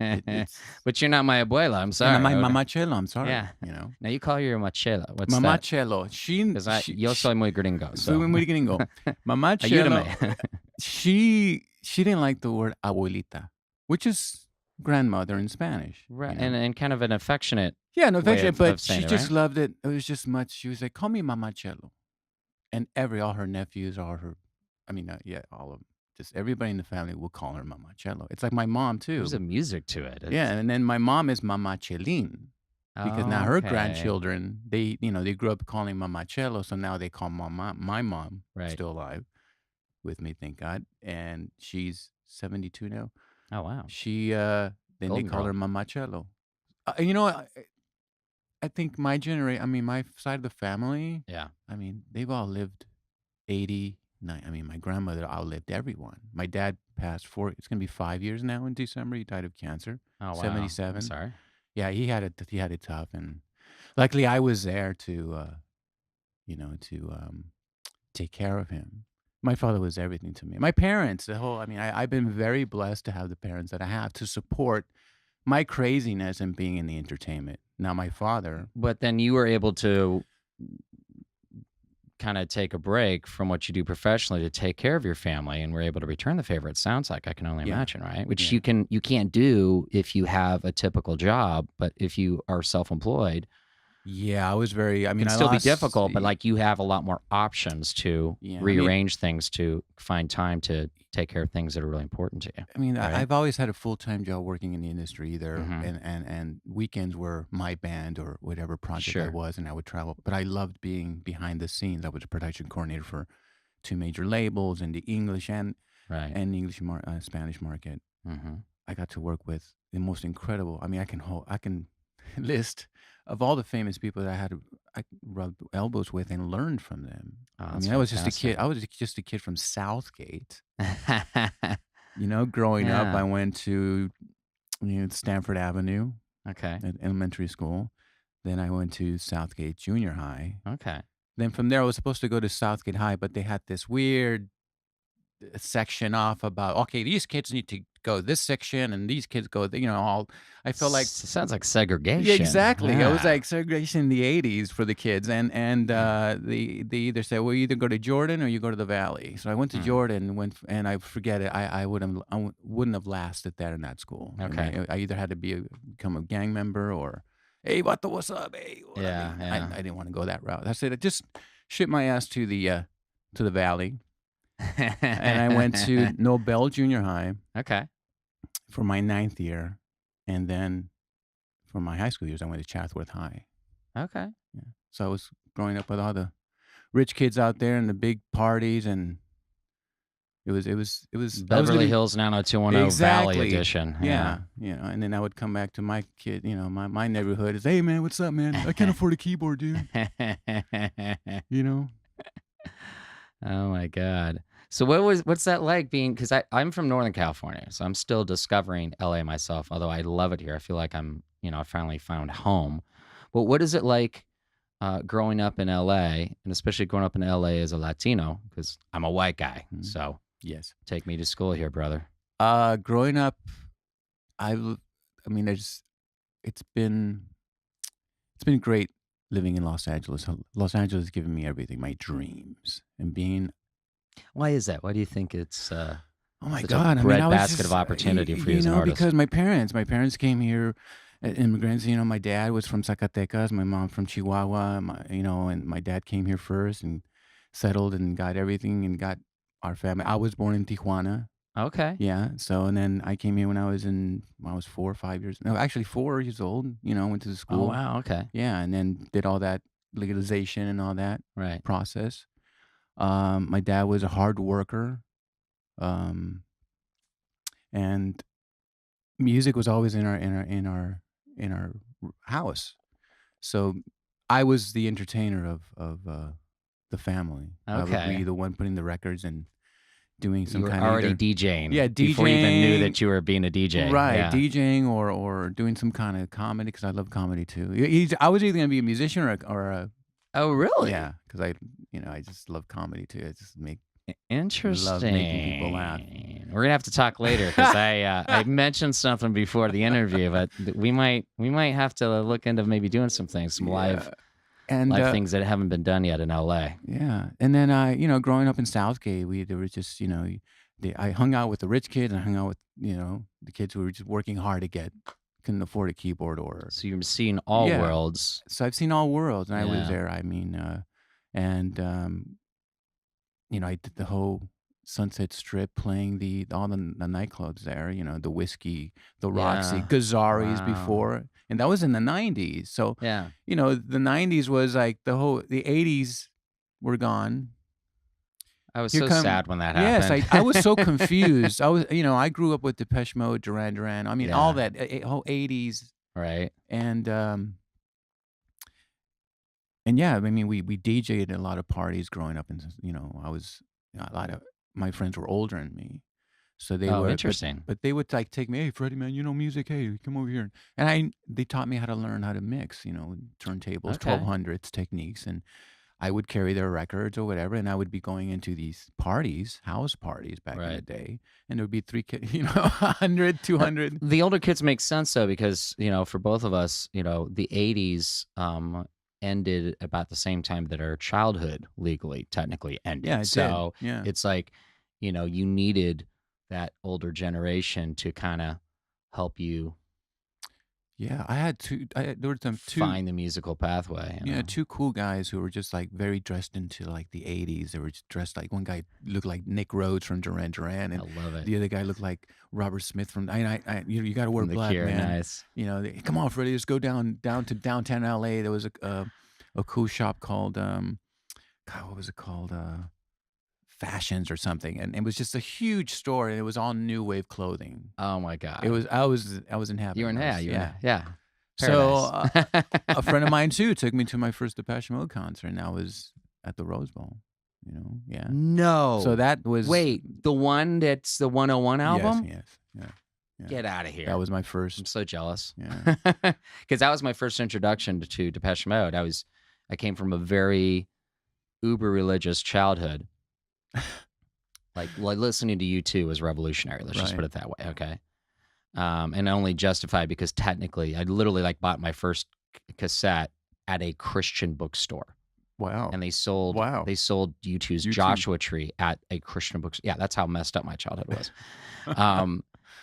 S4: It's
S1: But you're not my abuela. I'm sorry.
S4: my Mama Chelo. I'm sorry.
S1: Yeah.
S4: You know,
S1: Now you call her your machela. What's
S4: Mama
S1: that?
S4: Chelo.
S1: Because yo soy muy gringo. So.
S4: Soy muy gringo. Mama Chelo.
S1: Ayúdame.
S4: She didn't like the word abuelita, which is grandmother in Spanish.
S1: Right,
S4: you know?
S1: and kind of an affectionate.
S4: Yeah, no,
S1: way
S4: affectionate,
S1: of
S4: but
S1: saying
S4: she
S1: it,
S4: just
S1: right?
S4: loved it. It was just much. She was like, "Call me Mama Chelo," and all her nephews, all her, all of just everybody in the family will call her Mama Chelo. It's like my mom too.
S1: There's a music to it.
S4: Yeah, and then my mom is Mama Chelin because now her
S1: Okay.
S4: grandchildren, they grew up calling Mama Chelo, so now they call my mom,
S1: Right.
S4: still alive with me, thank God, and she's 72 now.
S1: Oh wow.
S4: She then they
S1: Golden
S4: call
S1: girl.
S4: her Mama Chelo. I think my generation, my side of the family,
S1: Yeah.
S4: they've all lived 89. My grandmother outlived everyone. My dad passed it's going to be 5 years now in December. He died of cancer.
S1: Oh wow.
S4: 77.
S1: I'm sorry.
S4: Yeah, he had it tough, and luckily I was there to take care of him. My father was everything to me. My parents, I've been very blessed to have the parents that I have to support my craziness and being in the entertainment. Now, my father,
S1: But then you were able to kind of take a break from what you do professionally to take care of your family, and were able to return the favor. It sounds like, I can only
S4: Yeah.
S1: imagine, right? Which
S4: Yeah.
S1: you can't do if you have a typical job, but if you are self-employed,
S4: yeah, I was very.
S1: it can still be difficult. But like, you have a lot more options to
S4: Yeah,
S1: rearrange things, to find time to take care of things that are really important to you. Right.
S4: I've always had a full-time job working in the industry, either
S1: Mhm.
S4: and weekends were my band or whatever project I
S1: Sure.
S4: was, and I would travel. But I loved being behind the scenes. I was a production coordinator for 2 major labels in the English and
S1: Right.
S4: Spanish market.
S1: Mm-hmm.
S4: I got to work with the most incredible. I can list of all the famous people that I rubbed elbows with and learned from them.
S1: Oh, that's
S4: I was just a kid.
S1: fantastic.
S4: I was just a kid from Southgate. Growing up,
S1: Yeah.
S4: I went to Stanford Avenue
S1: Okay.
S4: at elementary school. Then I went to Southgate Junior High.
S1: Okay.
S4: Then from there, I was supposed to go to Southgate High, but they had this weird section off about, okay, these kids need to go this section and these kids go, all. I felt like
S1: Sounds like segregation.
S4: yeah, exactly. It was
S1: Yeah.
S4: like segregation in the 80s for the kids. And they either said, well, you either go to Jordan or you go to the Valley. So I went to Jordan, and I forget it. I wouldn't have lasted there in that school.
S1: Okay.
S4: I either had to become a gang member or, hey, what's up? Hey.
S1: Yeah.
S4: I didn't want to go that route. I said, I just shipped my ass to the Valley. And I went to Nobel Junior High
S1: Okay.
S4: for my 9th year. And then for my high school years, I went to Chatsworth High.
S1: Okay.
S4: Yeah. So I was growing up with all the rich kids out there and the big parties, and it was
S1: Beverly Hills 90210 Valley
S4: Exactly.
S1: edition.
S4: Yeah. And then I would come back to my kid, my neighborhood is, hey man, what's up, man? I can't afford a keyboard, dude.
S1: Oh my God. So what's that like being, because I'm from Northern California, so I'm still discovering LA myself, although I love it here. I feel like I finally found home. But what is it like growing up in LA, and especially growing up in LA as a Latino, because I'm a white guy.
S4: Mhm.
S1: So
S4: Yes.
S1: take me to school here, brother.
S4: Growing up, it's been great living in Los Angeles. Los Angeles has given me everything, my dreams, and being.
S1: Why is that? Why do you think it's
S4: Oh my
S1: such
S4: God!
S1: a
S4: I mean, I was
S1: breadbasket
S4: just,
S1: of opportunity for you as an artist?
S4: because my parents came here, immigrants. My dad was from Zacatecas, my mom from Chihuahua. And my dad came here first and settled and got everything and got our family. I was born in Tijuana.
S1: Okay.
S4: Yeah. So, and then I came here when I was 4 or 5 years. No, actually 4 years old. Went to the
S1: Oh,
S4: school.
S1: wow. Okay.
S4: Yeah, and then did all that legalization and all that
S1: Right.
S4: process. My dad was a hard worker, and music was always in our house. So I was the entertainer of the family. I would
S1: Okay.
S4: be the one putting the records and doing some
S1: You were
S4: kind of
S1: already
S4: either,
S1: DJing.
S4: Yeah,
S1: Before you even knew
S4: DJing.
S1: that you were being a DJ.
S4: Right,
S1: Yeah.
S4: DJing or doing some kind of comedy, because I love comedy too. I was either going to be a musician or a
S1: Oh, really?
S4: yeah, because I just love comedy too. I just make
S1: Interesting.
S4: Love making people laugh.
S1: We're gonna have to talk later because I mentioned something before the interview, but we might have to look into maybe doing some things, some live things that haven't been done yet in LA.
S4: Yeah, and then growing up in Southgate, there was just I hung out with the rich kids and I hung out with the kids who were just working hard to couldn't afford a keyboard or.
S1: So you've seen all worlds.
S4: So I've seen all worlds, and I was
S1: Yeah.
S4: there. I mean, I did the whole Sunset Strip, playing all the nightclubs there. The Whiskey, the Roxy,
S1: Yeah.
S4: Gazzari's
S1: Wow.
S4: before, and that was in the '90s. So
S1: Yeah.
S4: the '90s was like the '80s were gone.
S1: I was
S4: Here
S1: so
S4: come-
S1: sad when that
S4: Yes,
S1: happened.
S4: I was so confused. I grew up with Depeche Mode, Duran Duran. I mean, all that whole '80s,
S1: Right.
S4: and yeah. I mean, we DJ'd at a lot of parties growing up, and a lot of my friends were older than me, so they were
S1: interesting.
S4: But they would take me, hey, Freddie, man, music. Hey, come over here, and they taught me how to learn how to mix, turntables,
S1: Okay.
S4: 1200s techniques, and I would carry their records or whatever, and I would be going into these parties, house parties back in the
S1: Right.
S4: day, and there would be 3 kids, 100, 200.
S1: The older kids make sense though, because for both of us, the '80s ended about the same time that our childhood legally technically ended.
S4: Yeah, it
S1: so
S4: did. Yeah.
S1: it's like you needed that older generation to kind of help you
S4: Yeah, I had there were some two.
S1: find the musical pathway.
S4: Yeah, 2 cool guys who were just like very dressed into like the '80s. They were just dressed like, one guy looked like Nick Rhodes from Duran Duran,
S1: I
S4: and
S1: love it.
S4: the other guy looked like Robert Smith from. You got to wear
S1: From the
S4: black,
S1: Cure,
S4: man.
S1: nice.
S4: Come on, Freddie, let's go down to downtown LA. There was a cool shop called God, what was it called? Fashions or something, and it was just a huge store, and it was all new wave clothing.
S1: Oh my God.
S4: It was I was in heaven.
S1: You were in
S4: I was-
S1: yeah.
S4: So
S1: Paradise.
S4: a friend of mine too took me to my first Depeche Mode concert, and I was at the Rose Bowl. Yeah.
S1: No.
S4: So that was
S1: Wait, the one that's the 101 album?
S4: Yes, yeah.
S1: Get out of here.
S4: That was my
S1: I'm
S4: first.
S1: so jealous.
S4: Yeah.
S1: Because that was my first introduction to Depeche Mode. I came from a very uber religious childhood. like listening to U2 was revolutionary. Let's just
S4: Right.
S1: put it that way. Okay. And only justified because technically I literally bought my first cassette at a Christian bookstore.
S4: Wow.
S1: And they sold U2's
S4: U2.
S1: Joshua Tree at a Christian bookstore. Yeah, that's how messed up my childhood was.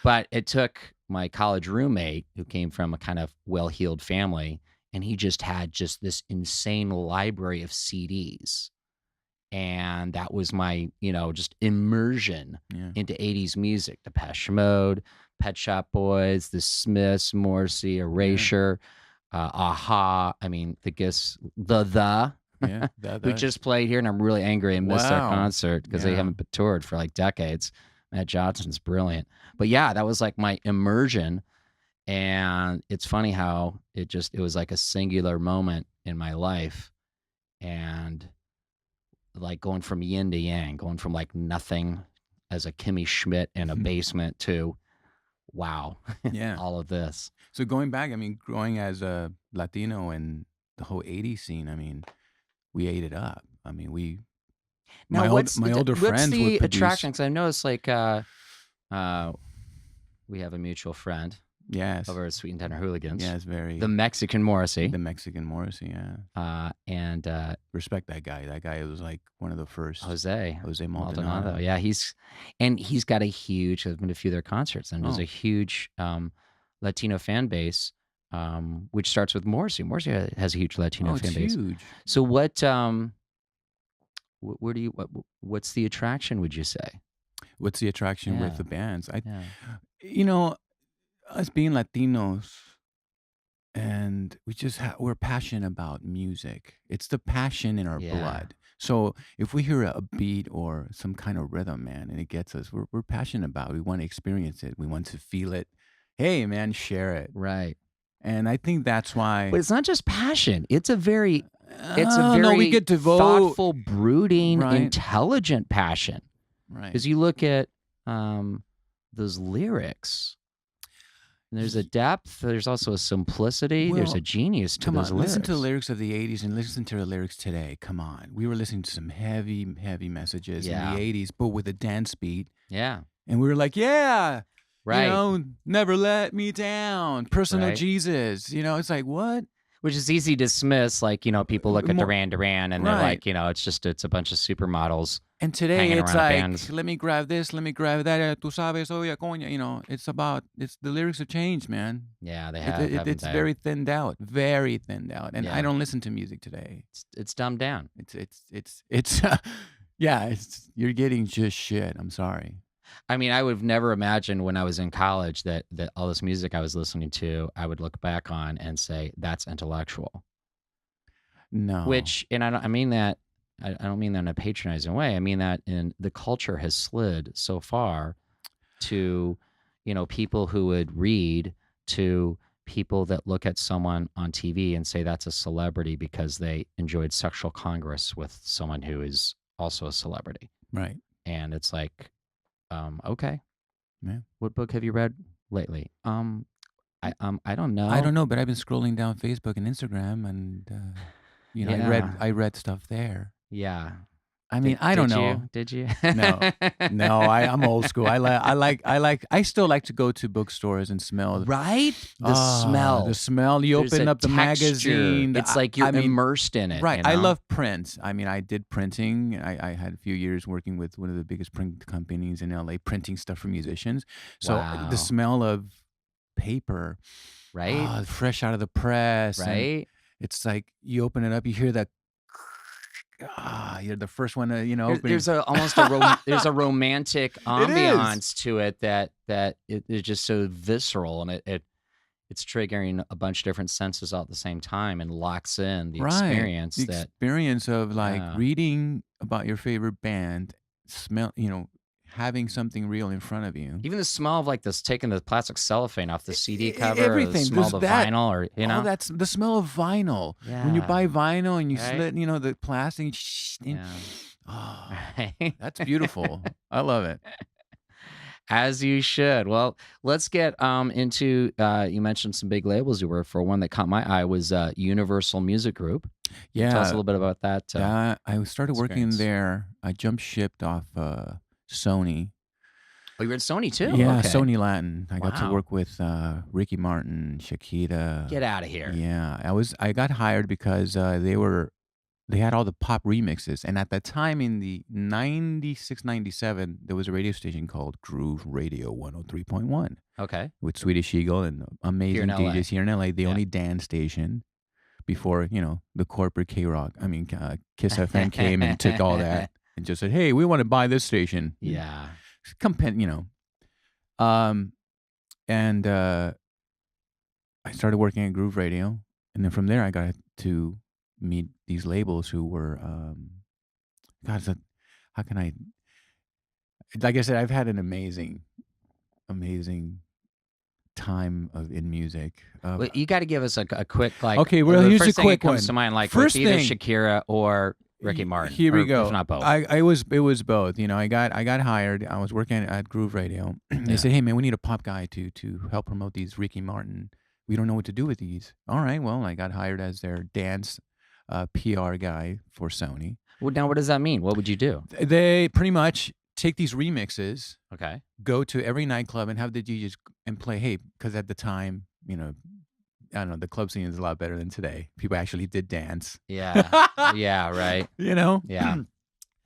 S1: But it took my college roommate, who came from a kind of well-heeled family, and he just had this insane library of CDs. And that was my, just immersion
S4: Yeah.
S1: into 80s music. Depeche Mode, Pet Shop Boys, The Smiths, Morrissey, Erasure, Aha. I mean, the
S4: Yeah.
S1: who just played here, and I'm really angry I missed their
S4: Wow.
S1: concert because they
S4: Yeah.
S1: haven't toured for decades. Matt Johnson's brilliant. But yeah, that was my immersion. And it's funny how it was like a singular moment in my life. And going from yin to yang, going from nothing as a Kimmy Schmidt in a basement to wow,
S4: Yeah.
S1: all of this.
S4: So going back, I mean, growing as a Latino and the whole '80s scene, I mean, we ate it up. I mean, my older friends
S1: the
S4: would produce.
S1: attraction? Because I noticed we have a mutual friend
S4: Yes.
S1: over at Sweet and Tender Hooligans.
S4: Yeah, it's very
S1: The Mexican Morrissey.
S4: the Mexican Morrissey. Yeah.
S1: And
S4: Respect that guy. That guy was like one of the first.
S1: Jose
S4: Maldonado.
S1: Yeah, he's got a huge. I've been to a few of their concerts, and there's
S4: Oh.
S1: a huge Latino fan base, which starts with Morrissey. Morrissey has a huge Latino
S4: Oh,
S1: fan
S4: it's
S1: base.
S4: huge.
S1: So what's the attraction? Would you say?
S4: What's the attraction
S1: Yeah.
S4: with the bands?
S1: Yeah.
S4: Us being Latinos, and we're passionate about music. It's the passion in our
S1: Yeah.
S4: blood. So if we hear a beat or some kind of rhythm, man, and it gets us, we're passionate about it. We want to experience it. We want to feel it. Hey, man, share it.
S1: Right.
S4: And I think that's why.
S1: But it's not just passion. It's a very
S4: no, we get to vote.
S1: thoughtful, brooding,
S4: Right.
S1: intelligent passion.
S4: Right.
S1: Because you look at those lyrics. There's a depth. There's also a simplicity. There's
S4: Well,
S1: a genius to
S4: come
S1: those
S4: on,
S1: lyrics.
S4: listen to the lyrics of the 80s and listen to the lyrics today. Come on. We were listening to some heavy, heavy messages
S1: Yeah.
S4: in the 80s, but with a dance beat.
S1: Yeah.
S4: And we were like, yeah,
S1: Right.
S4: you know, never let me down. Personal
S1: Right.
S4: Jesus. You know, it's like, what?
S1: Which is easy to dismiss. Like, people look at
S4: More-
S1: Duran and they're
S4: Right.
S1: like, it's a bunch of supermodels.
S4: And today
S1: hanging
S4: it's
S1: around
S4: like,
S1: bands.
S4: let me grab this, let me grab that. Tú sabes, oye, coño. You know, it's the lyrics have changed, man.
S1: Yeah, they have. haven't
S4: It's
S1: they?
S4: very thinned out, very thinned out. And
S1: Yeah.
S4: I don't listen to music today.
S1: It's dumbed down.
S4: It's yeah, you're getting just shit. I'm sorry.
S1: I mean, I would have never imagined when I was in college that all this music I was listening to, I would look back on and say, that's intellectual.
S4: No.
S1: Which, and I don't mean that in a patronizing way. I mean that in the culture has slid so far to, people who would read, to people that look at someone on TV and say that's a celebrity because they enjoyed sexual congress with someone who is also a celebrity.
S4: Right.
S1: And it's like, okay.
S4: Yeah.
S1: What book have you read lately? I don't know.
S4: I don't know, but I've been scrolling down Facebook and Instagram, and
S1: Yeah.
S4: I read stuff there.
S1: Yeah.
S4: I mean, I don't know.
S1: Did you?
S4: No, I'm old school. I still like to go to bookstores and smell
S1: Right? The
S4: smell. The smell. You
S1: There's
S4: open
S1: a
S4: up the
S1: texture.
S4: magazine.
S1: It's like you're immersed in it.
S4: Right.
S1: you
S4: I
S1: know?
S4: love print. I mean, I did printing. I had a few years working with one of the biggest print companies in LA, printing stuff for musicians. So
S1: Wow.
S4: the smell of paper,
S1: Right?
S4: fresh out of the press. and
S1: Right?
S4: it's like you open it up, you hear that. You're the first one to, open.
S1: There's there's a romantic ambiance to it that it is just so visceral, and it's triggering a bunch of different senses all at the same time and locks in the experience
S4: The
S1: that
S4: experience of
S1: Yeah.
S4: reading about your favorite band, smell, having something real in front of you.
S1: even the smell of like this taking the plastic cellophane off the CD cover,
S4: everything.
S1: or the smell of the
S4: There's that.
S1: vinyl, or
S4: Oh, that's the smell of vinyl. When you
S1: Yeah.
S4: buy vinyl and you
S1: Right.
S4: slit, the plastic.
S1: Yeah.
S4: Oh,
S1: Right?
S4: that's beautiful. I love it.
S1: As you should. Well, let's get into. You mentioned some big labels you were for. One that caught my eye was Universal Music Group.
S4: Yeah.
S1: Tell us a little bit about that.
S4: I started working
S1: experience.
S4: there. I jumped shipped off Sony.
S1: Oh, you were at Sony too.
S4: Yeah,
S1: Okay.
S4: Sony Latin. I got to
S1: Wow.
S4: work with Ricky Martin, Shakira.
S1: Get out of here.
S4: Yeah, I got hired because they had all the pop remixes, and at that time in the 96, 97, there was a radio station called Groove Radio 103.1
S1: Okay.
S4: with Swedish Eagle and amazing
S1: in LA.
S4: DJs here in LA. The
S1: Yeah.
S4: only dance station before the corporate K-Rock. I mean, Kiss FM came and took all that and just said, "Hey, we want to buy this station."
S1: Yeah.
S4: And I started working at Groove Radio, and then from there I got to meet these labels who were how can I, like I said, I've had an amazing time in music.
S1: Well, you got to give us a quick
S4: Okay, well,
S1: the
S4: here's
S1: first
S4: a
S1: thing
S4: quick
S1: that comes
S4: one.
S1: to mind, like
S4: First
S1: with either
S4: thing-
S1: Shakira or Ricky Martin.
S4: Here we
S1: or
S4: go.
S1: If not both.
S4: It was both. I got hired. I was working at Groove Radio. They
S1: Yeah.
S4: said, "Hey man, we need a pop guy to help promote these Ricky Martin. We don't know what to do with these." All right. Well, I got hired as their dance PR guy for Sony.
S1: Well, now what does that mean? What would you do?
S4: They pretty much take these remixes,
S1: Okay.
S4: go to every nightclub and have the DJs and play. Hey, because at the time, I don't know, the club scene is a lot better than today. People actually did dance.
S1: Yeah. Yeah. Right. Yeah.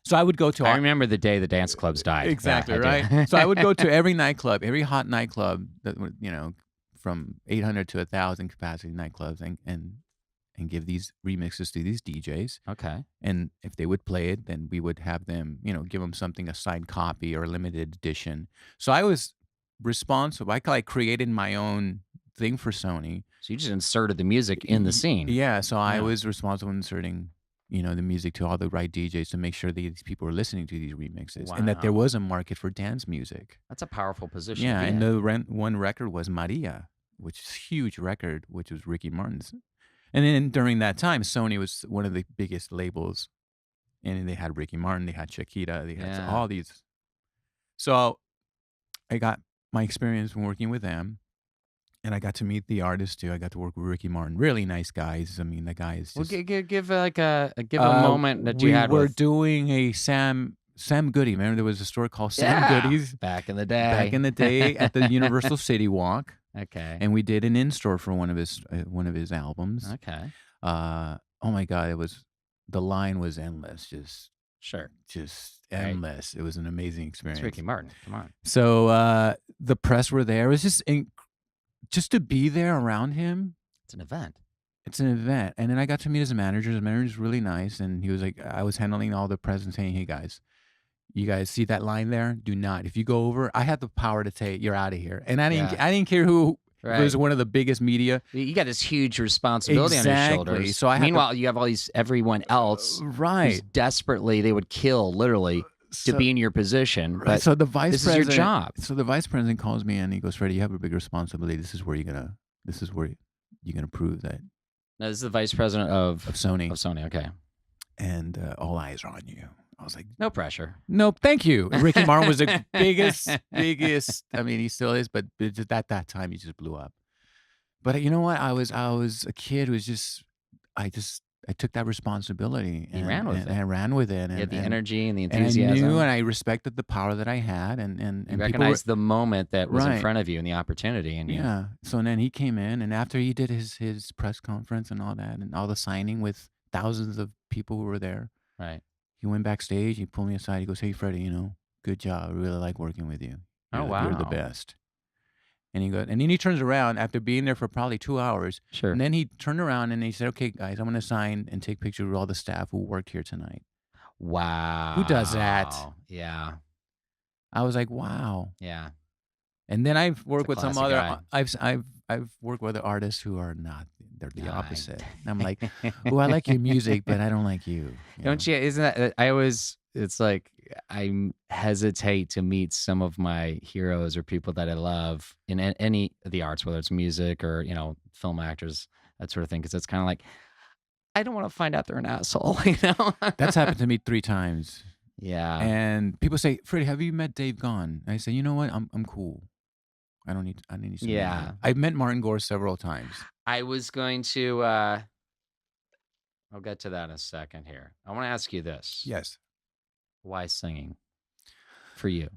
S4: So I would go to
S1: I remember the day the dance clubs died.
S4: Exactly,
S1: Yeah, I do.
S4: right? So I would go to every nightclub, every hot nightclub that from 800 to 1,000 capacity nightclubs, and give these remixes to these DJs.
S1: Okay.
S4: And if they would play it, then we would have them, give them something, a signed copy or a limited edition. So I was responsible. I created my own thing for Sony.
S1: So you just inserted the music in the scene.
S4: Yeah, so I
S1: Yeah.
S4: was responsible for inserting, the music to all the right DJs to make sure that these people were listening to these remixes and that there
S1: Wow.
S4: was a market for dance music.
S1: That's a powerful position.
S4: Yeah,
S1: to be
S4: and
S1: in.
S4: the one record was Maria, which is a huge record, which was Ricky Martin's. And then during that time, Sony was one of the biggest labels, and they had Ricky Martin, they had Shakira, they had
S1: Yeah.
S4: all these. So I got my experience from working with them, And I got to meet the artists too. I got to work with Ricky Martin. Really nice guys. I mean, the guy is
S1: Well,
S4: just.
S1: give like a moment that you had
S4: We were
S1: with
S4: doing a Sam Goody. Remember, there was a store called Sam Goody's
S1: back in the day.
S4: back in the day at the Universal City Walk,
S1: Okay.
S4: and we did an in-store for one of his albums.
S1: Okay.
S4: Oh my God, the line was endless, just
S1: Sure.
S4: right. Endless. It was an amazing experience.
S1: It's Ricky Martin. Come on.
S4: So the press were there. It was just to be there around him.
S1: It's an event.
S4: It's an event. And then I got to meet his manager. His manager's really nice. And he was like, I was handling all the press and saying, hey guys, you guys see that line there? Do not. If you go over, I had the power to say, you're out of here. And I didn't care who was one of the biggest media.
S1: You got this huge responsibility on your shoulders.
S4: So meanwhile,
S1: you have everyone else
S4: right.
S1: who's desperately, they would kill literally to be in your position.
S4: Right.
S1: But
S4: so the vice
S1: this
S4: president,
S1: is your job.
S4: So the vice president calls me and he goes, Freddie, you have a big responsibility. This is where you're gonna prove that.
S1: Now, this is the vice president of
S4: Sony.
S1: Of Sony, okay.
S4: And all eyes are on you. I was like,
S1: no pressure.
S4: No, thank you. Ricky Martin was the biggest. I mean, he still is, but at that time, he just blew up. But you know what? I was a kid who was I took that responsibility.
S1: And ran with it.
S4: And I ran with it.
S1: You had the energy and the enthusiasm.
S4: And I knew and I respected the power that I had. And
S1: you recognized the moment that was in front of you and the opportunity. And
S4: So then he came in, and after he did his press conference and all that, and all the signing with thousands of people who were there.
S1: Right.
S4: He went backstage. He pulled me aside. He goes, hey, Freddie, good job. I really like working with you. You're the best. And and then he turns around after being there for probably 2 hours.
S1: Sure.
S4: And then he turned around and he said, okay, guys, I'm going to sign and take pictures with all the staff who worked here tonight.
S1: Wow.
S4: Who does that?
S1: Yeah.
S4: I was like, wow.
S1: Yeah.
S4: And then I've worked with some other,
S1: guy.
S4: I've worked with other artists who are not, they're the opposite. And I'm like, oh, I like your music, but I don't like you.
S1: Don't you? Isn't that, it's like, I hesitate to meet some of my heroes or people that I love in any of the arts, whether it's music or, film actors, that sort of thing. Because it's kind of like, I don't want to find out they're an asshole,
S4: That's happened to me 3 times.
S1: Yeah.
S4: And people say, Freddie, have you met Dave Gunn? And I say, you know what? I'm cool. I don't need to.
S1: Yeah.
S4: I've met Martin Gore several times.
S1: I was going to, I'll get to that in a second here. I want to ask you this.
S4: Yes.
S1: Why singing for you?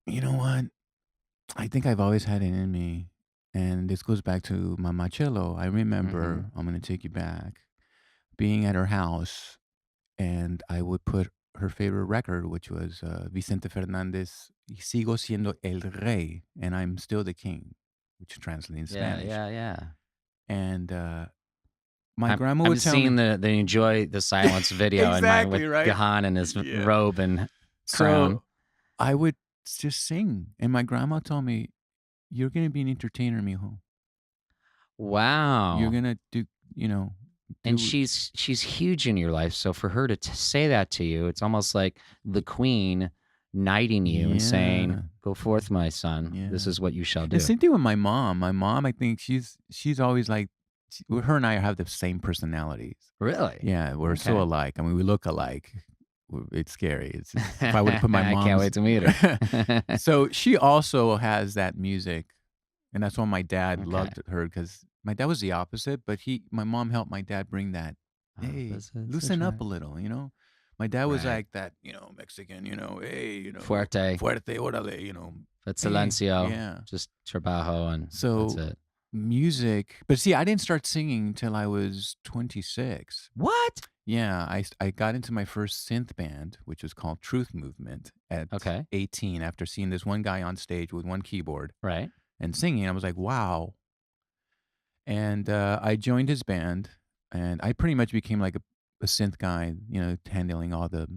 S4: You know what? I think I've always had it in me. And this goes back to Mama Cello. I remember, I'm going to take you back, being at her house, and I would put her favorite record, which was Vicente Fernandez, Y Sigo Siendo El Rey, and I'm Still the King, which translates in Spanish.
S1: Yeah.
S4: And my grandma would tell me.
S1: I'm seeing the Enjoy the Silence video
S4: Exactly,
S1: with
S4: right?
S1: Gahan and his robe and crown.
S4: So I would just sing. And my grandma told me, you're going to be an entertainer, mijo.
S1: Wow.
S4: You're going to do.
S1: And she's huge in your life. So for her to say that to you, it's almost like the queen knighting you and saying, go forth, my son.
S4: Yeah.
S1: This is what you shall do.
S4: The same thing with my mom. My mom, I think she's always like, her and I have the same personalities.
S1: Really?
S4: Yeah, we're so alike. I mean, we look alike. It's scary. If I would put my mom.
S1: I can't wait to meet her.
S4: So she also has that music. And that's why my dad loved her, because my dad was the opposite, but my mom helped my dad bring that, hey, loosen up a little, My dad was like that, Mexican, hey,
S1: Fuerte,
S4: órale,
S1: silencio,
S4: yeah.
S1: Just trabajo, and
S4: so
S1: that's it.
S4: Music. But see, I didn't start singing till I was 26.
S1: What?
S4: Yeah, I got into my first synth band, which was called Truth Movement at 18, after seeing this one guy on stage with one keyboard.
S1: Right.
S4: And singing. I was like, wow. And I joined his band, and I pretty much became like a synth guy, handling all the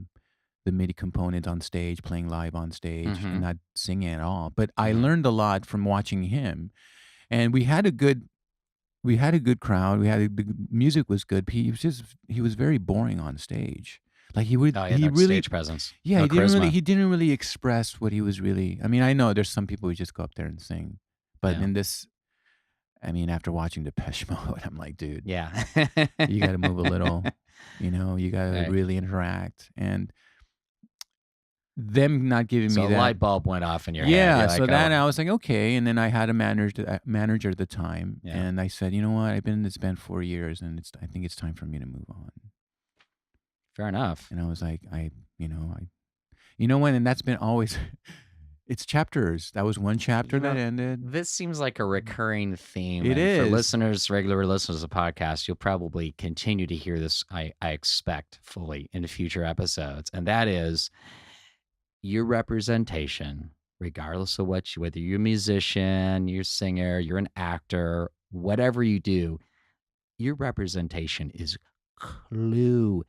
S4: MIDI components on stage, playing live on stage, and not singing at all. But I learned a lot from watching him, and we had a good crowd. The music was good. He was very boring on stage. Like he would, he really
S1: stage presence.
S4: Yeah,
S1: No
S4: he didn't really express what he was really. I mean, I know there's some people who just go up there and sing, but in this, I mean, after watching Depeche Mode, I'm like, dude, you got to move a little, you got to really interact. And them not giving
S1: So
S4: me
S1: a
S4: that.
S1: light bulb went off in your head.
S4: Yeah,
S1: You're
S4: so
S1: like,
S4: then
S1: oh,
S4: I was like, okay. And then I had a manager at the time.
S1: Yeah.
S4: And I said, you know what? I've been in this band 4 years and I think it's time for me to move on.
S1: fair enough.
S4: And I was like, and that's been always, it's chapters. That was one chapter that ended.
S1: This seems like a recurring theme.
S4: It
S1: and for
S4: is.
S1: listeners, regular listeners of the podcast, you'll probably continue to hear this, I expect, fully in future episodes. And that is your representation, regardless of whether you're a musician, you're a singer, you're an actor, whatever you do, your representation is clueless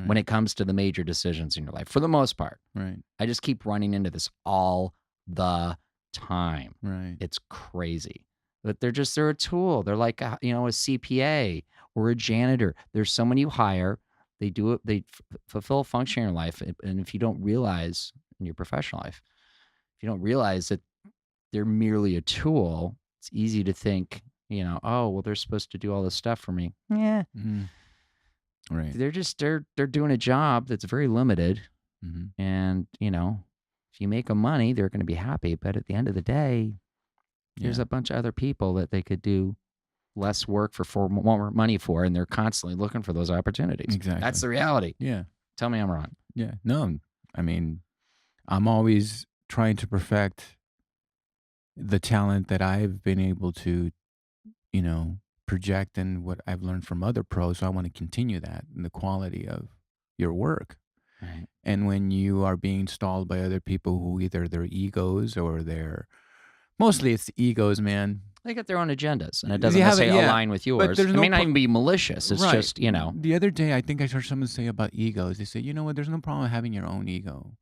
S1: when it comes to the major decisions in your life, for the most part.
S4: Right.
S1: I just keep running into this all the time.
S4: Right.
S1: It's crazy. But they're a tool. They're like, a CPA or a janitor. There's someone you hire. They do it. They fulfill a function in your life. And if you don't realize in your professional life, if you don't realize that they're merely a tool, it's easy to think, oh, well, they're supposed to do all this stuff for me. Yeah.
S4: Mm-hmm. Right.
S1: They're doing a job that's very limited.
S4: Mm-hmm.
S1: And, if you make them money, they're going to be happy. But at the end of the day, there's a bunch of other people that they could do less work for more money for, and they're constantly looking for those opportunities.
S4: Exactly.
S1: That's the reality.
S4: Yeah.
S1: Tell me I'm wrong.
S4: Yeah. No, I mean, I'm always trying to perfect the talent that I've been able to, project and what I've learned from other pros. So I want to continue that in the quality of your work.
S1: Right.
S4: And when you are being stalled by other people who either their egos or mostly it's the egos, man.
S1: They got their own agendas, and it doesn't necessarily align with yours.
S4: there's
S1: It
S4: no
S1: may not even be malicious. It's just,
S4: The other day, I think I heard someone say about egos. They say, you know what, there's no problem having your own ego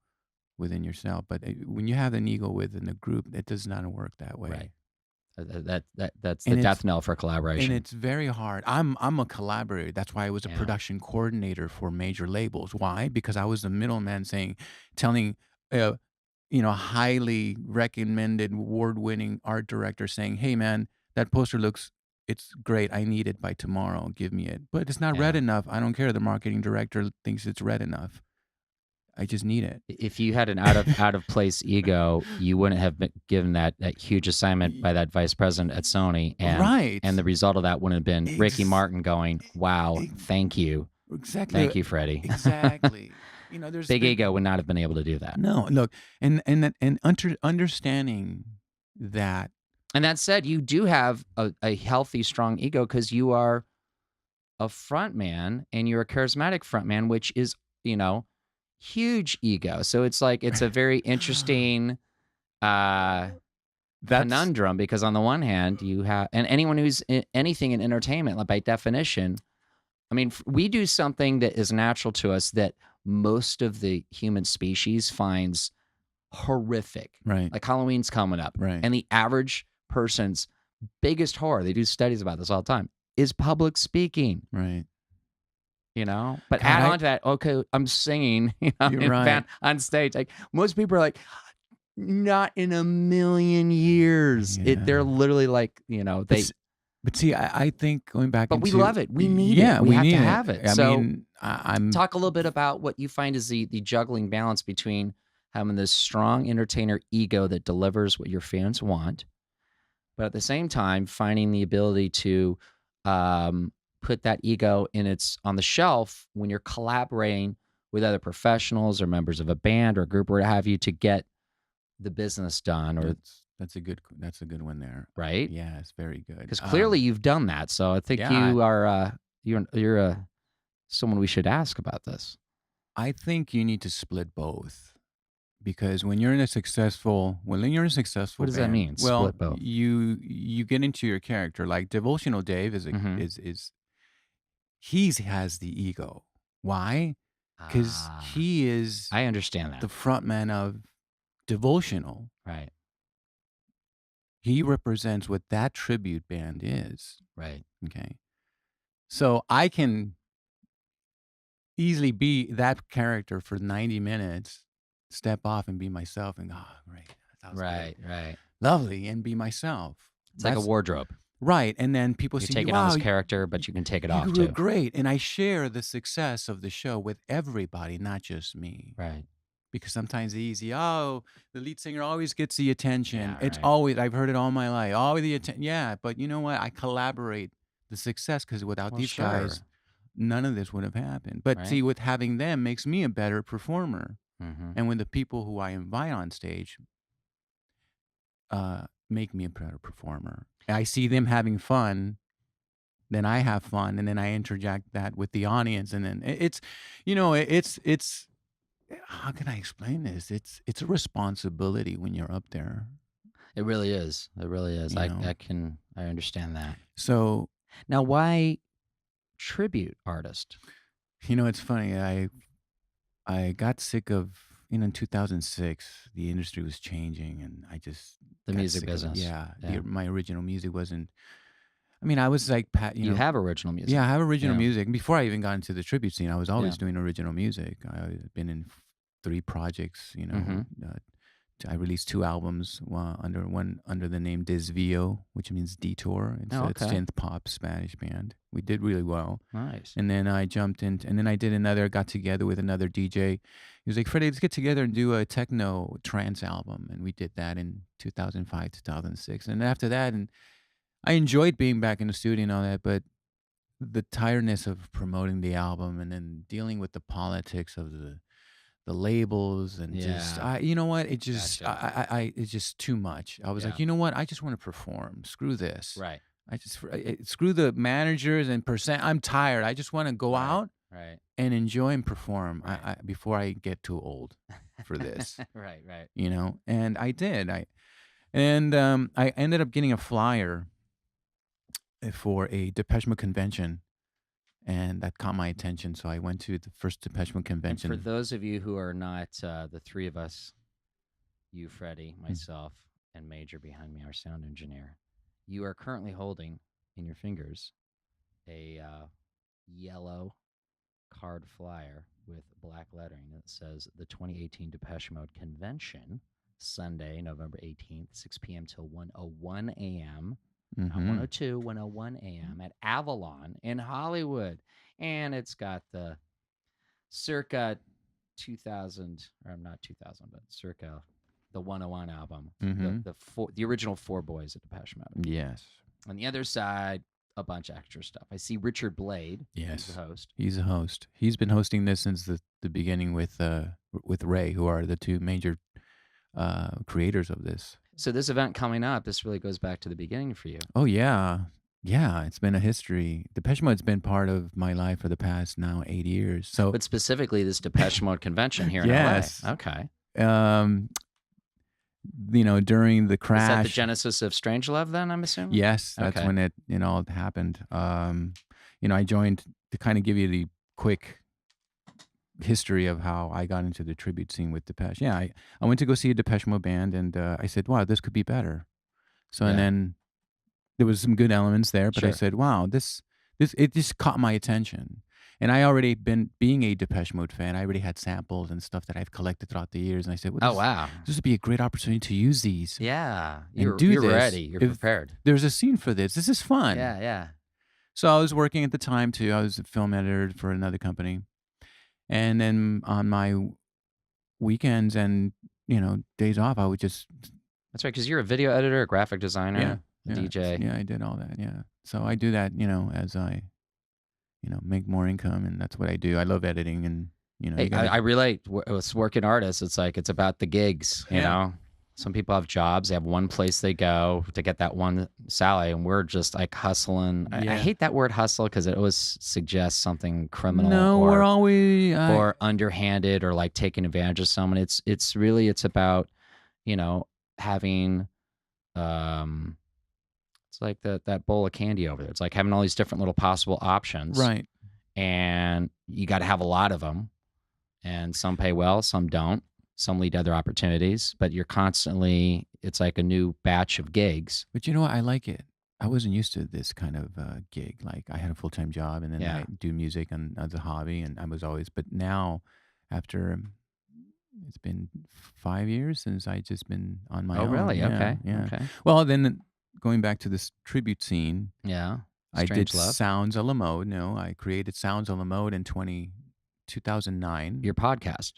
S4: within yourself. But when you have an ego within a group, it does not work that way.
S1: Right. That's the death knell for collaboration.
S4: And it's very hard. I'm a collaborator. That's why I was a production coordinator for major labels. Why? Because I was the middleman telling highly recommended award-winning art director saying, hey man, that poster it's great. I need it by tomorrow. Give me it. But it's not red enough. I don't care. The marketing director thinks it's red enough. I just need it.
S1: If you had an out of place ego, you wouldn't have been given that huge assignment by that vice president at Sony, and the result of that wouldn't have been Ricky Martin going, "Wow, thank you,
S4: exactly,
S1: thank you, Freddie."
S4: Exactly. There's
S1: big ego would not have been able to do that.
S4: No, look, and understanding that.
S1: And that said, you do have a healthy, strong ego because you are a front man and you're a charismatic front man, which is huge ego. So it's like it's a very interesting conundrum because on the one hand you have, and anyone who's in anything in entertainment, like by definition, I mean, we do something that is natural to us that most of the human species finds horrific.
S4: Right.
S1: Like Halloween's coming up.
S4: Right.
S1: And the average person's biggest horror, they do studies about this all the time, is public speaking.
S4: Right.
S1: But
S4: God,
S1: add on to that, okay, I'm singing,
S4: You're right.
S1: on stage. Like most people are like, not in a million years.
S4: Yeah.
S1: They're literally like, they.
S4: But see, I think going back,
S1: But we love it. We need it. We have to have it.
S4: I'm
S1: talk a little bit about what you find is the juggling balance between having this strong entertainer ego that delivers what your fans want, but at the same time finding the ability to put that ego on the shelf when you're collaborating with other professionals or members of a band or a group or what have you to get the business done. Or
S4: that's a good one there.
S1: Right?
S4: Yeah, it's very good.
S1: Because clearly you've done that. So I think you are you're someone we should ask about this.
S4: I think you need to split both. Because when you're in a successful
S1: What does
S4: band,
S1: that mean?
S4: Well,
S1: Split both.
S4: you get into your character. Like Devotional Dave is he has the ego. Why? Because he is
S1: I understand that.
S4: the front man of Devotional.
S1: Right.
S4: He represents what that tribute band is.
S1: Right.
S4: Okay. So I can easily be that character for 90 minutes, step off and be myself and go, oh, great. That was
S1: Right.
S4: great.
S1: Right.
S4: Lovely. And be myself.
S1: It's like a wardrobe.
S4: Right. And then people
S1: You
S4: see,
S1: take it
S4: wow,
S1: on this character, but you can take it off
S4: you
S1: too.
S4: were great. And I share the success of the show with everybody, not just me.
S1: Right.
S4: because sometimes the lead singer always gets the attention.
S1: Yeah,
S4: It's
S1: right.
S4: always, I've heard it all my life. Always the attention. Yeah, but you know what? I collaborate the success because without
S1: Well,
S4: these
S1: sure.
S4: guys, none of this would have happened. But
S1: Right.
S4: see, with having them makes me a better performer.
S1: Mm-hmm.
S4: And when the people who I invite on stage make me a better performer, I see them having fun, then I have fun, and then I interject that with the audience, and then it's how can I explain this? It's a responsibility when you're up there.
S1: It really is. It really is.
S4: You
S1: I
S4: know.
S1: I understand that.
S4: So
S1: Now, why tribute artist?
S4: it's funny. I got sick of in 2006. The industry was changing, and I just
S1: The
S4: got
S1: music
S4: sick of it.
S1: business.
S4: Yeah,
S1: Yeah.
S4: my original music wasn't. I mean, I was like,
S1: You have original music.
S4: Yeah, I have original
S1: Yeah.
S4: music. Before I even got into the tribute scene, I was always
S1: Yeah.
S4: doing original music. I've been in 3 projects.
S1: Mhm.
S4: I released 2 albums. One under the name Desvio, which means detour. It's
S1: Oh,
S4: a
S1: okay.
S4: synth pop Spanish band. We did really well.
S1: Nice.
S4: And then I jumped in, and then I got together with another DJ. He was like, Freddie, let's get together and do a techno trance album. And we did that in 2005, 2006. And after that, and I enjoyed being back in the studio and all that, but the tiredness of promoting the album and then dealing with the politics of the labels and just,
S1: Yeah.
S4: you know what? It just,
S1: Gotcha.
S4: it's just too much. I was
S1: Yeah.
S4: like, you know what? I just want to perform. Screw this.
S1: Right.
S4: Screw the managers and percent. I'm tired. I just want to go
S1: Right.
S4: out
S1: Right.
S4: and enjoy and perform
S1: Right.
S4: before I get too old for this,
S1: Right. Right.
S4: and I did. I ended up getting a flyer for a Depeche Mode convention, and that caught my attention. So I went to the first Depeche Mode
S1: And
S4: convention.
S1: for those of you who are not the 3 of us, you, Freddie, myself, and Major behind me, our sound engineer, you are currently holding in your fingers a yellow card flyer with black lettering that says the 2018 Depeche Mode Convention, Sunday, November 18th, 6 p.m. till 1:01 a.m. Not 1:02, 1:01 a.m. at Avalon in Hollywood. And it's got the circa 2000, or not 2000, but circa the 101 album, the original 4 boys at Depeche Mode.
S4: Yes.
S1: On the other side, a bunch of extra stuff. I see Richard Blade.
S4: Yes.
S1: He's the host.
S4: He's a host. He's been hosting this since the beginning with Ray, who are the 2 major creators of this.
S1: So this event coming up, this really goes back to the beginning for you.
S4: Oh, yeah. Yeah, it's been a history. Depeche Mode's been part of my life for the past now 8 years. So,
S1: But specifically this Depeche Mode convention here in
S4: Yes.
S1: LA. Okay.
S4: During the
S1: Is that
S4: crash.
S1: the genesis of Strangelove then, I'm assuming?
S4: Yes, that's
S1: Okay.
S4: when it happened. I joined to kind of give you the quick history of how I got into the tribute scene with Depeche. Yeah, I went to go see a Depeche Mode band, and I said, wow, this could be better. So, and
S1: Yeah.
S4: then there was some good elements there, but I
S1: Sure.
S4: said, wow, it just caught my attention. And I already being a Depeche Mode fan, I already had samples and stuff that I've collected throughout the years. And I said, well,
S1: Oh, wow.
S4: this would be a great opportunity to use these.
S1: Yeah.
S4: And
S1: You're
S4: do this
S1: ready. You're
S4: if
S1: prepared.
S4: There's a scene for this. This is fun.
S1: Yeah, yeah.
S4: So I was working at the time too. I was a film editor for another company. And then on my weekends and, days off, I would just,
S1: That's right, because you're a video editor, a graphic designer, a
S4: yeah,
S1: DJ.
S4: Yeah, I did all that. Yeah. So I do that, as I, make more income, and that's what I do. I love editing, and,
S1: Hey,
S4: you gotta-
S1: I relate. With working artists, it's like it's about the gigs, you
S4: Yeah.
S1: know? Some people have jobs. They have one place they go to get that one salary, and we're just like hustling. I
S4: Yeah.
S1: hate that word hustle because it always suggests something criminal
S4: No,
S1: or,
S4: we're always,
S1: or underhanded or like taking advantage of someone. It's really about, having it's like that bowl of candy over there. It's like having all these different little possible options.
S4: right.
S1: And you got to have a lot of them. And some pay well, some don't. Some lead to other opportunities. But you're constantly, it's like a new batch of gigs.
S4: But you know what? I like it. I wasn't used to this kind of gig. Like I had a full-time job, and then
S1: Yeah.
S4: I do music as a hobby, and I was always. But now, after it's been 5 years since I just been on my
S1: Oh,
S4: own.
S1: really?
S4: Yeah,
S1: Okay.
S4: Yeah.
S1: Okay.
S4: Well, then going back to this tribute scene,
S1: Yeah.
S4: I did
S1: Strangelove.
S4: Sounds a la Mode. No, I created Sounds a la Mode in 2009.
S1: Your podcast.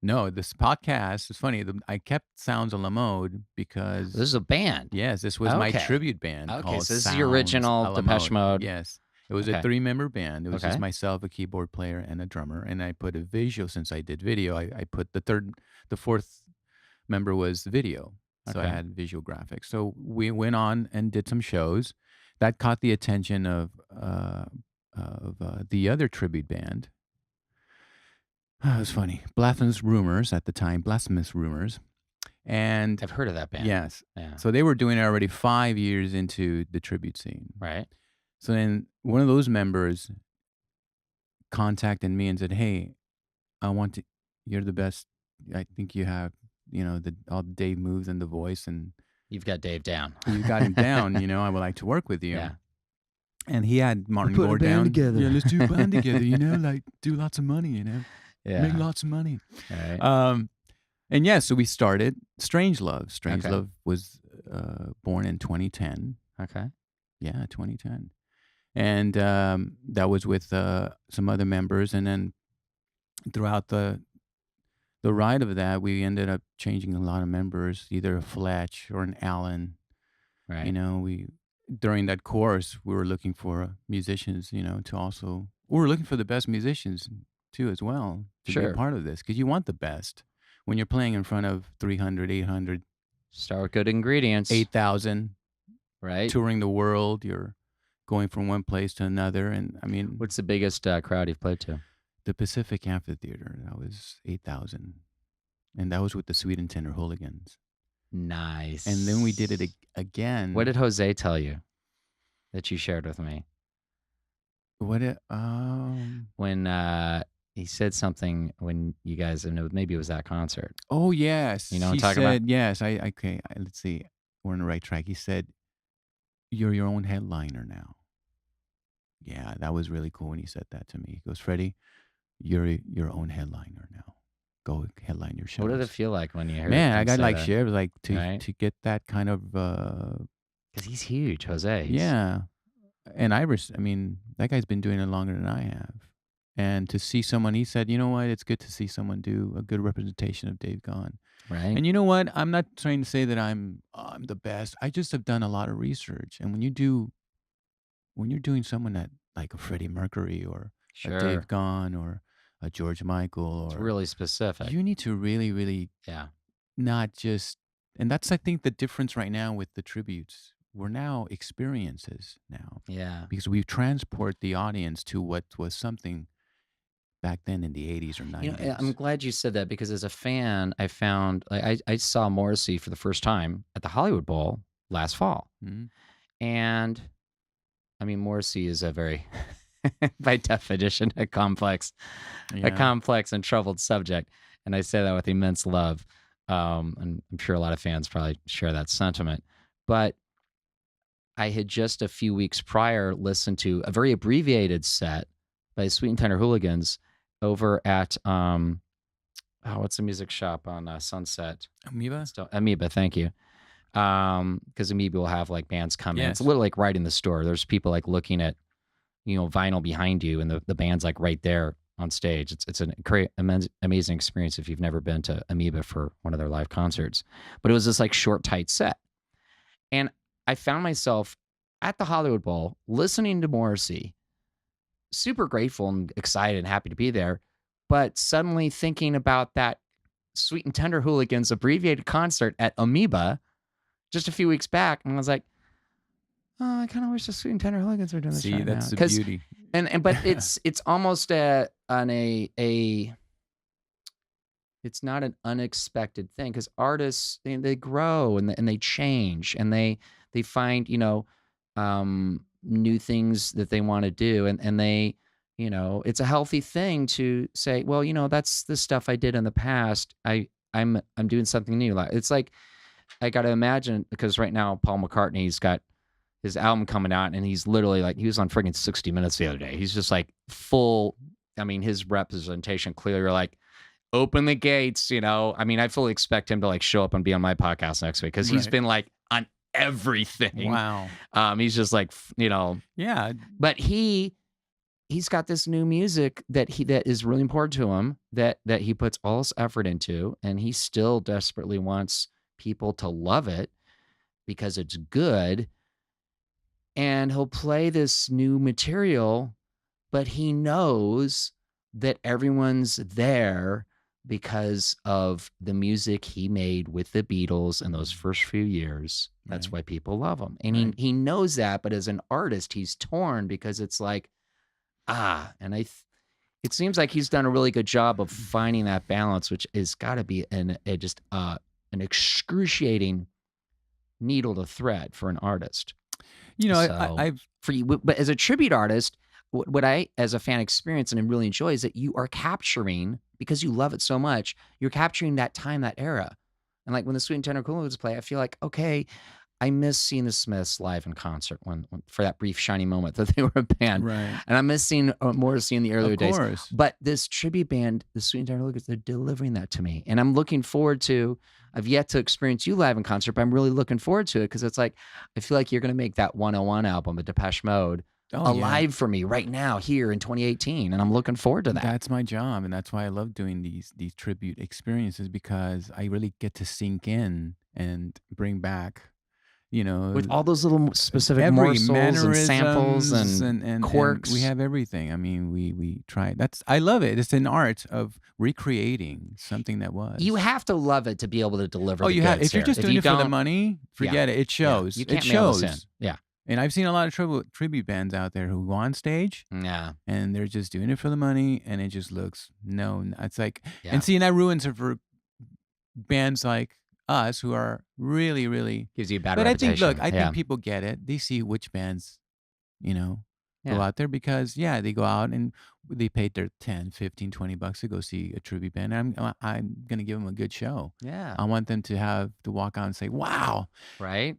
S4: No, this podcast is funny. I kept Sounds a la Mode because
S1: This is a band.
S4: yes, this was my
S1: Okay.
S4: tribute band
S1: Okay,
S4: called
S1: so this is the
S4: Sounds
S1: original
S4: a la
S1: Depeche Mode.
S4: Yes. It was
S1: Okay.
S4: a 3-member band. It was
S1: Okay.
S4: just myself, a keyboard player, and a drummer. And I put a visual, since I did video, I put the fourth member was video. So I
S1: Okay.
S4: had visual graphics. So we went on and did some shows. That caught the attention of the other tribute band. It was funny. Blasphemous Rumors at the time, Blasphemous Rumors. And
S1: I've heard of that band.
S4: yes.
S1: Yeah.
S4: So they were doing it already 5 years into the tribute scene.
S1: Right.
S4: So then one of those members contacted me and said, "Hey, you're the best. I think you have, all the Dave moves and the voice, and
S1: You've got Dave down.
S4: you got him down. I would like to work with you."
S1: Yeah.
S4: And he had Martin
S2: put a
S4: Gore
S2: band
S4: down.
S2: together.
S4: Yeah, let's do a band together. Like do lots of money.
S1: Yeah.
S4: Make lots of money.
S1: All right.
S4: And yeah, so we started Strangelove. Strangelove was born in 2010.
S1: Okay.
S4: Yeah, 2010. And that was with some other members. And then throughout the ride of that, we ended up changing a lot of members, either a Fletch or an Allen.
S1: Right.
S4: During that course, we were looking for musicians, to also, we were looking for the best musicians too as well to be
S1: Sure.
S4: a part of this, because you want the best. When you're playing in front of 300, 800,
S1: Start with good ingredients.
S4: 8,000,
S1: Right.
S4: touring the world, you're going from one place to another. And I mean,
S1: What's the biggest crowd you've played to?
S4: the Pacific Amphitheater, that was 8,000. And that was with the Sweet and Tender Hooligans.
S1: Nice.
S4: And then we did it again.
S1: What did Jose tell you that you shared with me when he said something when you guys, and maybe it was that concert?
S4: Oh, yes.
S1: You know what I'm
S4: He
S1: talking about?
S4: said, yes, let's see. We're on the right track. He said, "You're your own headliner now." Yeah, that was really cool when he said that to me. He goes, "Freddie, you're your own headliner now. Go headline your shows."
S1: What did it feel like when you heard
S4: Man,
S1: him
S4: I got
S1: say
S4: like
S1: that?
S4: shivers, like
S1: Right?
S4: to get that kind of
S1: Because he's huge, Jose.
S4: yeah. And I mean, that guy's been doing it longer than I have. And to see someone, he said, "You know what? It's good to see someone do a good representation of Dave Gahan."
S1: Right?
S4: And you know what? I'm not trying to say that I'm the best. I just have done a lot of research. And when you're doing someone that like a Freddie Mercury or a
S1: Sure.
S4: Dave Gahan or a George Michael,
S1: It's
S4: or
S1: really specific.
S4: you need to really, really
S1: Yeah.
S4: not just, and that's, I think, the difference right now with the tributes. We're now experiences now,
S1: Yeah.
S4: because we transport the audience to what was something back then in the 80s or 90s.
S1: I'm glad you said that, because as a fan, I found I saw Morrissey for the first time at the Hollywood Bowl last fall.
S4: Mhm.
S1: And I mean, Morrissey is a very, by definition, a complex
S4: Yeah.
S1: and troubled subject. And I say that with immense love. And I'm sure a lot of fans probably share that sentiment. But I had just a few weeks prior listened to a very abbreviated set by Sweet and Tender Hooligans over at, what's the music shop on Sunset?
S4: Amoeba?
S1: Amoeba, thank you. Because Amoeba will have like bands come in. It's a
S4: Yes.
S1: little like right in the store. There's people like looking at, vinyl behind you, and the band's like right there on stage. It's an amazing experience if you've never been to Amoeba for one of their live concerts. But it was this like short, tight set. And I found myself at the Hollywood Bowl listening to Morrissey, super grateful and excited and happy to be there, but suddenly thinking about that Sweet and Tender Hooligans abbreviated concert at Amoeba just a few weeks back, and I was like, "Oh, I kind of wish the Sweet and Tender Hooligans were doing this
S4: See,
S1: right
S4: that's
S1: now."
S4: the beauty.
S1: But it's almost it's not an unexpected thing, because artists they grow and they change, and they find new things that they want to do, and they it's a healthy thing to say, well, that's the stuff I did in the past. I'm doing something new. Like, it's like, I got to imagine, because right now Paul McCartney's got his album coming out, and he's literally like, he was on friggin' 60 Minutes the other day. He's just like full. I mean, his representation clearly, like, open the gates. I mean, I fully expect him to like show up and be on my podcast next week, because he's
S4: Right.
S1: been like on everything.
S4: Wow.
S1: He's just like,
S4: Yeah.
S1: but he he's got this new music that is really important to him, that he puts all his effort into, and he still desperately wants people to love it because it's good. And he'll play this new material, but he knows that everyone's there because of the music he made with the Beatles in those first few years. That's
S4: Right.
S1: why people love him. And
S4: Right.
S1: he knows that, but as an artist, he's torn because it's like, and it seems like he's done a really good job of finding that balance, which has got to be an excruciating needle to thread for an artist.
S4: You know,
S1: So,
S4: I've
S1: for you, but as a tribute artist, what I, as a fan, experience and really enjoy is that you are capturing, because you love it so much, you're capturing that time, that era. And like when the Sweet and Tender Coolidge play, I feel like, okay, I miss seeing the Smiths live in concert when for that brief shiny moment that they were a band.
S4: right.
S1: And I miss seeing Morrissey in the earlier
S4: Of
S1: days.
S4: course.
S1: But this tribute band, the Sweet and Tender Coolidge, they're delivering that to me. And I'm looking forward to, I've yet to experience you live in concert, but I'm really looking forward to it because it's like, I feel like you're going to make that 101 album, a Depeche Mode,
S4: Oh, yeah.
S1: alive for me right now here in 2018. And I'm looking forward to that.
S4: That's my job, and that's why I love doing these tribute experiences, because I really get to sink in and bring back, you know,
S1: With all those little specific
S4: every
S1: morsels and samples
S4: mannerisms
S1: and quirks.
S4: we have everything. I mean, we try. I love it. It's an art of recreating something that was.
S1: You have to love it to be able to deliver.
S4: Oh,
S1: the
S4: you have.
S1: goods
S4: If you're
S1: here.
S4: just
S1: If
S4: doing
S1: you
S4: it for the
S1: don't-
S4: money, forget it. It shows.
S1: You can't
S4: it
S1: mail
S4: shows.
S1: us in. Yeah.
S4: And I've seen a lot of tribute bands out there who go on stage
S1: Yeah.
S4: and they're just doing it for the money, and it just looks it's like,
S1: Yeah.
S4: and seeing that ruins it for bands like us who are really, really.
S1: Gives you a bad
S4: But
S1: reputation.
S4: I think people get it. They see which bands, go
S1: Yeah.
S4: out there because they go out and they paid their 10, 15, $20 to go see a tribute band. I'm going to give them a good show.
S1: Yeah.
S4: I want them to have to walk out and say, "Wow,
S1: Right?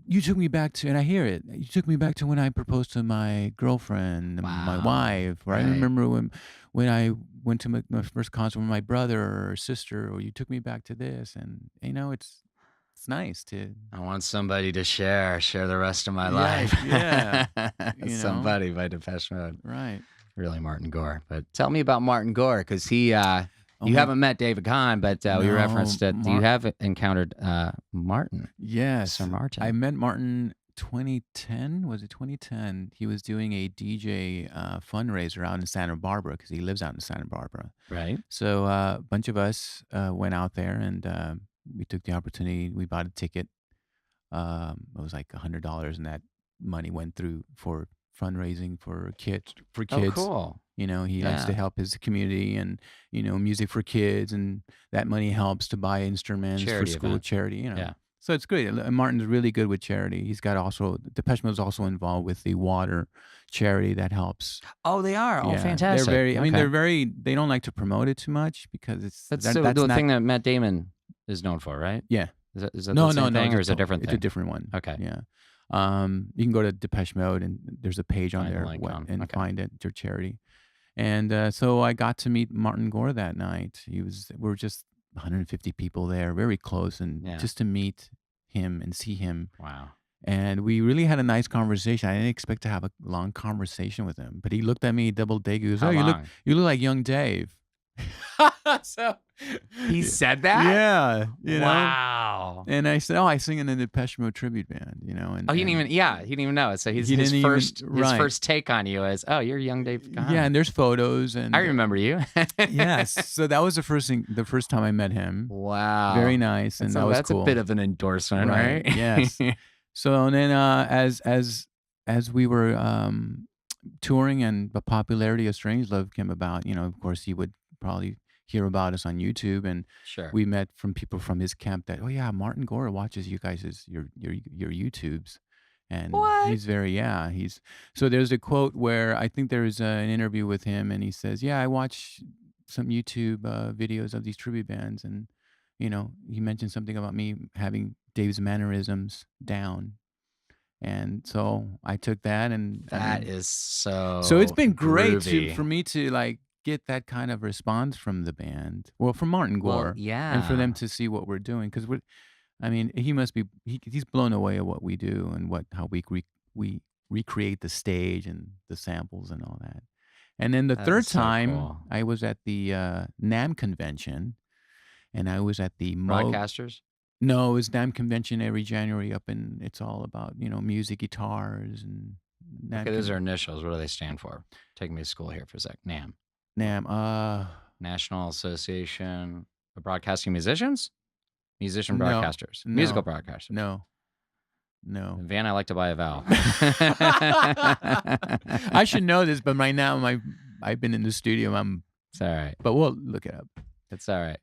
S4: you took me back to," and I hear it. "You took me back to when I proposed to my girlfriend, my
S1: Wow.
S4: wife, or I
S1: Right.
S4: remember when I went to my first concert with my brother or sister, or you took me back to this." And it's nice to.
S1: I want somebody to share the rest of my
S4: Yeah,
S1: life.
S4: yeah, you know.
S1: Somebody by Depeche Mode.
S4: Right.
S1: Really, Martin Gore. But tell me about Martin Gore, because he,
S4: Oh,
S1: you haven't met David Kahn, but we
S4: No,
S1: referenced it. You have encountered Martin.
S4: Yes.
S1: Sir Martin.
S4: I met Martin 2010. Was it 2010? He was doing a DJ fundraiser out in Santa Barbara because he lives out in Santa Barbara.
S1: Right?
S4: So a bunch of us went out there and we took the opportunity. We bought a ticket. It was like $100, and that money went through for fundraising for kids.
S1: Oh, cool.
S4: He likes to
S1: Yeah.
S4: help his community and, music for kids, and that money helps to buy instruments
S1: Charity
S4: for school
S1: event.
S4: charity,
S1: Yeah.
S4: So it's great. And Martin's really good with charity. He's got Depeche Mode's also involved with the water charity that helps.
S1: Oh, they are. Oh,
S4: Yeah,
S1: fantastic.
S4: They're very,
S1: Okay.
S4: they don't like to promote it too much because
S1: That's
S4: that's
S1: the
S4: not,
S1: thing that Matt Damon is known for, right?
S4: yeah.
S1: Is that
S4: No,
S1: the same
S4: no,
S1: thing, or is it a
S4: it's
S1: different
S4: It's
S1: thing?
S4: a different one.
S1: Okay.
S4: Yeah. You can go to Depeche Mode and there's a page on
S1: Find the
S4: there
S1: link on.
S4: and
S1: Okay.
S4: find it, your charity. And so I got to meet Martin Gore that night. We were just 150 people there, very close, and
S1: Yeah.
S4: just to meet him and see him.
S1: Wow.
S4: And we really had a nice conversation. I didn't expect to have a long conversation with him, but he looked at me, double take. He goes,
S1: How
S4: "Oh,
S1: long?
S4: you look like young Dave." So
S1: He said that?
S4: yeah,
S1: Wow.
S4: And I said, "Oh, I sing in the Depeche Mode tribute band," And
S1: Oh, he didn't even know it. So
S4: He
S1: his
S4: didn't even-
S1: first
S4: right.
S1: first take on you is, oh, you're young Dave Kahn.
S4: yeah, and there's photos and
S1: I remember you.
S4: yes. So that was the first time I met him.
S1: Wow.
S4: Very nice, and that was
S1: that's
S4: cool.
S1: a bit of an endorsement, right?
S4: Yes. So and then as we were touring and the popularity of Strangelove came about, of course he would probably hear about us on YouTube, and
S1: Sure.
S4: we met from people from his camp that, "Oh yeah, Martin Gore watches you guys' your YouTubes." And
S1: What?
S4: he's so there's a quote where I think there's an interview with him, and he says, "Yeah, I watch some YouTube videos of these tribute bands," and he mentioned something about me having Dave's mannerisms down, and so I took that, and
S1: That is so
S4: it's been great
S1: groovy.
S4: for me to like get that kind of response from the band, well, from Martin
S1: Well,
S4: Gore,
S1: yeah.
S4: and for them to see what we're doing, because he must be he's blown away at what we do and how we recreate the stage and the samples and all that. And then the
S1: That
S4: third
S1: is so
S4: time,
S1: cool.
S4: I was at the NAMM convention, and I was at the Moog.
S1: Broadcasters?
S4: No, it was NAMM convention every January up in. It's all about music, guitars, and NAMM.
S1: Okay, those are initials. What do they stand for? Take me to school here for a sec. NAMM.
S4: NAMM.
S1: National Association of Broadcasting Musicians? Musician
S4: No,
S1: broadcasters.
S4: no.
S1: Musical broadcasters.
S4: No.
S1: Van, I like to buy a vowel.
S4: I should know this, but right now I've been in the studio.
S1: It's all right.
S4: But we'll look it up.
S1: It's all right.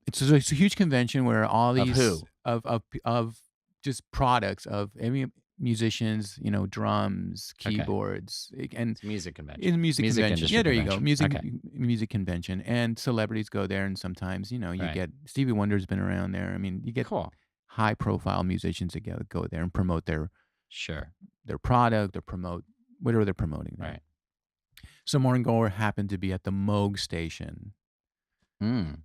S4: It's a huge convention where all these
S1: who?
S4: of just products of every musicians, drums,
S1: Okay.
S4: keyboards, and
S1: It's a music convention.
S4: in music convention.
S1: industry
S4: Yeah, there you go.
S1: convention.
S4: Music convention, and celebrities go there, and sometimes you
S1: Right.
S4: get Stevie Wonder's been around there. I mean, you get
S1: Cool.
S4: high profile musicians that go there and promote their
S1: Sure.
S4: product or promote whatever they're promoting.
S1: Right.
S4: So Martin Gore happened to be at the Moog station.
S1: Mm.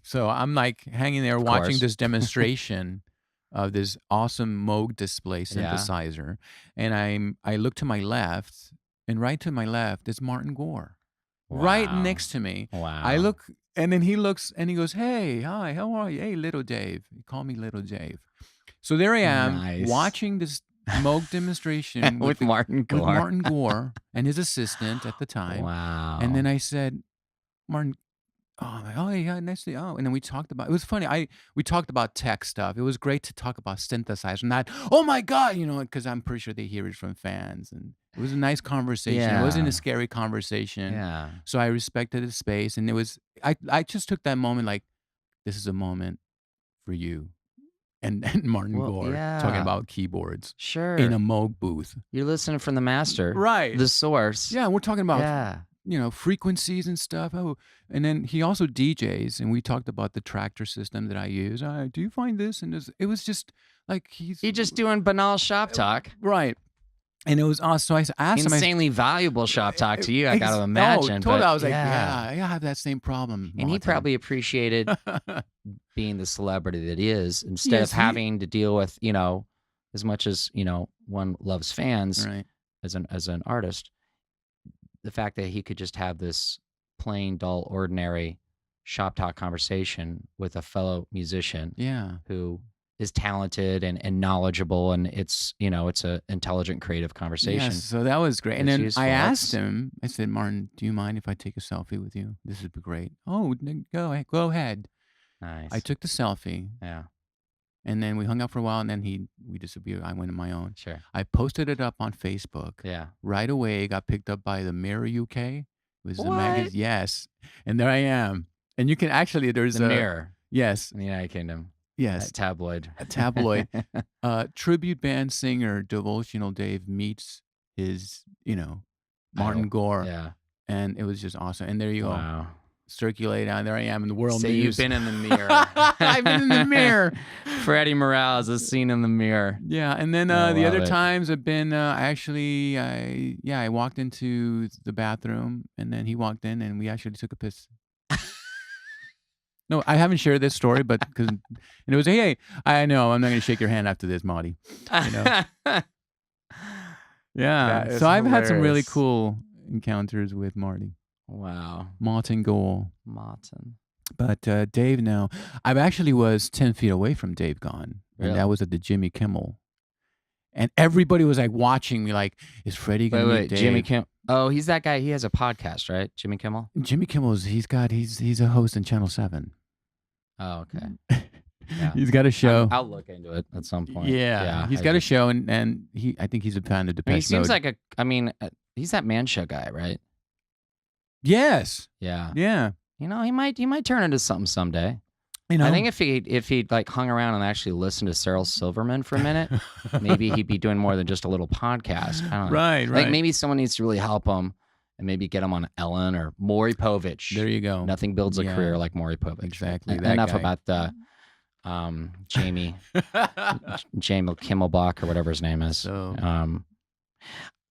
S4: So I'm like hanging there
S1: Of
S4: watching
S1: course.
S4: this demonstration of this awesome Moog display
S1: Yeah.
S4: synthesizer, and I look to my left, and right to my left is Martin Gore, right
S1: Wow.
S4: next to me.
S1: Wow.
S4: I look, and then he looks, and he goes, "Hey, hi, how are you? Hey, little Dave." He called me Little Dave. So there I am
S1: Nice.
S4: watching this Moog demonstration
S1: with Martin Gore.
S4: with Martin Gore and his assistant at the time.
S1: Wow.
S4: And then I said, Martin, I'm like, oh yeah, nice to and then we talked about, it was funny. We talked about tech stuff. It was great to talk about synthesizer, not, oh my God, because I'm pretty sure they hear it from fans. And it was a nice conversation. It wasn't
S1: Yeah.
S4: a scary conversation.
S1: Yeah.
S4: So I respected the space, and it was, I just took that moment like, this is a moment for you. And Martin
S1: Well,
S4: Gore
S1: yeah.
S4: talking about keyboards
S1: Sure.
S4: in a Moog booth.
S1: You're listening from the master.
S4: Right.
S1: The source.
S4: Yeah, we're talking about
S1: Yeah.
S4: frequencies and stuff. Oh, and then he also DJs, and we talked about the tractor system that I use. Do you find this? And it was just like he's
S1: just doing banal shop talk.
S4: right, and it was awesome. So I asked him,
S1: Insanely valuable shop talk to you, I got to imagine.
S4: Totally,
S1: but
S4: I was like,
S1: yeah.
S4: I have that same problem.
S1: And he
S4: Martin."
S1: probably appreciated being the celebrity that he is, instead
S4: Yes,
S1: of having to deal with, as much as, one loves fans
S4: right.
S1: as an artist, the fact that he could just have this plain, dull, ordinary shop talk conversation with a fellow musician
S4: Yeah.
S1: who is talented and knowledgeable, and it's a intelligent, creative conversation.
S4: Yes, so that was great. And
S1: It's
S4: then
S1: useful.
S4: I asked
S1: That's-
S4: him, I said, Martin, do you mind if I take a selfie with you? This would be great. Oh, go ahead.
S1: Nice.
S4: I took the selfie,
S1: Yeah,
S4: and then we hung out for a while, and then we disappeared. I went on my own.
S1: sure.
S4: I posted it up on Facebook.
S1: Yeah.
S4: Right away, it got picked up by the Mirror UK. It was the
S1: What?
S4: magazine. Yes. And there I am. And you can actually, there's
S1: The
S4: a
S1: Mirror
S4: Yes.
S1: in the United Kingdom.
S4: Yes.
S1: A tabloid.
S4: A tabloid. Tribute band singer Devotional Dave meets his, Martin
S1: Idol.
S4: Gore.
S1: Yeah.
S4: And it was just awesome. And there you go.
S1: Wow.
S4: Circulate out. There I am in the world
S1: So
S4: news.
S1: you've been in the mirror.
S4: I've been in the mirror.
S1: Freddie Morales is seen in the mirror.
S4: Yeah, and then
S1: I
S4: the
S1: love
S4: other
S1: it.
S4: times have been I walked into the bathroom, and then he walked in, and we actually took a piss. No, I haven't shared this story, but and it was hey, I know I'm not going to shake your hand after this, Marty. Yeah,
S1: That is
S4: so I've had some really
S1: hilarious.
S4: cool encounters with Martin
S1: Wow.
S4: Gore.
S1: Martin.
S4: But Dave, now I actually was 10 feet away from Dave Gone, and
S1: Really?
S4: that was at the Jimmy Kimmel. And everybody was like watching me, like, is Freddie going to meet
S1: Wait,
S4: Dave?
S1: Jimmy Kimmel. Oh, he's that guy. He has a podcast, right? Jimmy Kimmel.
S4: Jimmy Kimmel's he's a host in Channel 7.
S1: Oh, okay. Yeah.
S4: He's got a show.
S1: I'll look into it at some point.
S4: Yeah, he's
S1: I
S4: got a
S1: just-
S4: show, and I think he's a fan of
S1: I mean, he
S4: Depeche
S1: seems
S4: Mode.
S1: like he's that man show guy, right?
S4: Yes,
S1: Yeah.
S4: yeah.
S1: He might turn into something someday.
S4: You
S1: I think if he like hung around and actually listened to Sarah Silverman for a minute, maybe he'd be doing more than just a little podcast. I don't know.
S4: right.
S1: Like maybe someone needs to really help him and maybe get him on Ellen or Maury Povich.
S4: There you go.
S1: Nothing builds a
S4: Yeah.
S1: career like Maury Povich.
S4: Exactly, that
S1: Enough
S4: guy.
S1: about the Jamie Kimmelbach or whatever his name is.
S4: So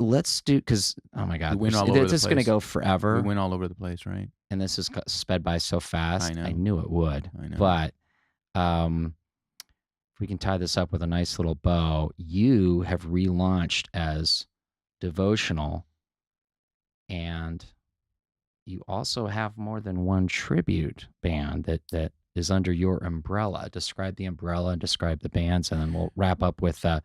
S1: Let's do, because oh my God,
S4: We went all over
S1: this
S4: the
S1: is going to
S4: place.
S1: go
S4: we
S1: forever,
S4: went all over the place, right?
S1: and this is sped by so fast.
S4: I know.
S1: I knew it would,
S4: I know.
S1: but if we can tie this up with a nice little bow, you have relaunched as Devotional, and you also have more than one tribute band that is under your umbrella. Describe the umbrella, describe the bands, and then we'll wrap up with the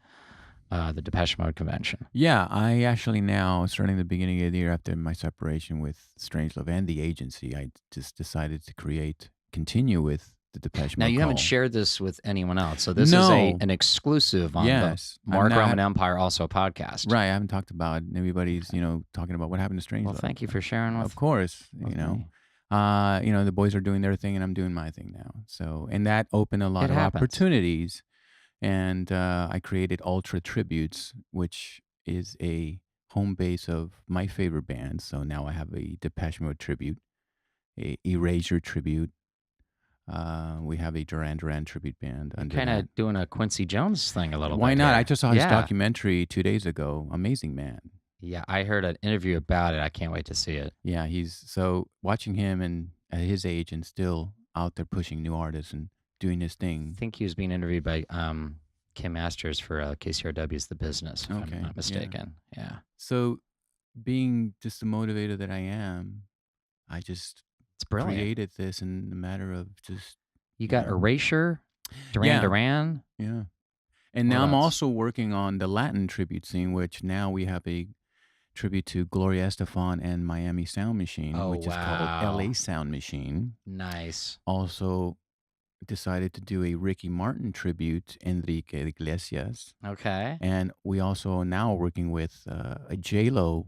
S1: Depeche Mode convention.
S4: Yeah, I actually now, starting the beginning of the year after my separation with Strangelove and the agency, I just decided to continue with the Depeche Mode.
S1: Now, you haven't
S4: call.
S1: shared this with anyone else, so this is
S4: No.
S1: an exclusive on
S4: Yes.
S1: the Mark
S4: I'm not-
S1: Roman Empire, also a podcast.
S4: Right, I haven't talked about it. Everybody's, talking about what happened to Strangelove.
S1: Well, thank you for sharing with
S4: Of course,
S1: with me.
S4: the boys are doing their thing and I'm doing my thing now. So, and that opened a lot
S1: It
S4: of
S1: happens.
S4: opportunities. And I created Ultra Tributes, which is a home base of my favorite bands. So now I have a Depeche Mode tribute, a Erasure tribute. We have a Duran Duran tribute band. Under
S1: Kind
S4: that.
S1: of doing a Quincy Jones thing a little bit.
S4: Why not?
S1: here.
S4: I just saw his
S1: Yeah.
S4: documentary 2 days ago. Amazing man.
S1: Yeah, I heard an interview about it. I can't wait to see it.
S4: Yeah, so watching him and at his age and still out there pushing new artists and doing his
S1: I
S4: thing.
S1: think he was being interviewed by Kim Masters for KCRW's The Business, if
S4: Okay,
S1: I'm
S4: yeah.
S1: not mistaken. Yeah.
S4: So being just the motivator that I am, I just
S1: It's brilliant.
S4: created this in a matter of just
S1: You got
S4: Yeah.
S1: Erasure, Duran
S4: Yeah.
S1: Duran.
S4: yeah. And now
S1: What
S4: I'm
S1: else?
S4: also working on the Latin tribute scene, which now we have a tribute to Gloria Estefan and Miami Sound Machine,
S1: Oh,
S4: which is
S1: wow.
S4: called LA Sound Machine.
S1: Nice.
S4: Also decided to do a Ricky Martin tribute, Enrique Iglesias.
S1: Okay.
S4: And we also are now working with a J-Lo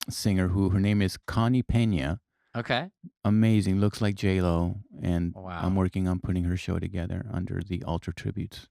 S4: singer who her name is Connie Pena.
S1: Okay.
S4: Amazing, looks like J-Lo. And
S1: Wow.
S4: I'm working on putting her show together under the Ultra Tributes.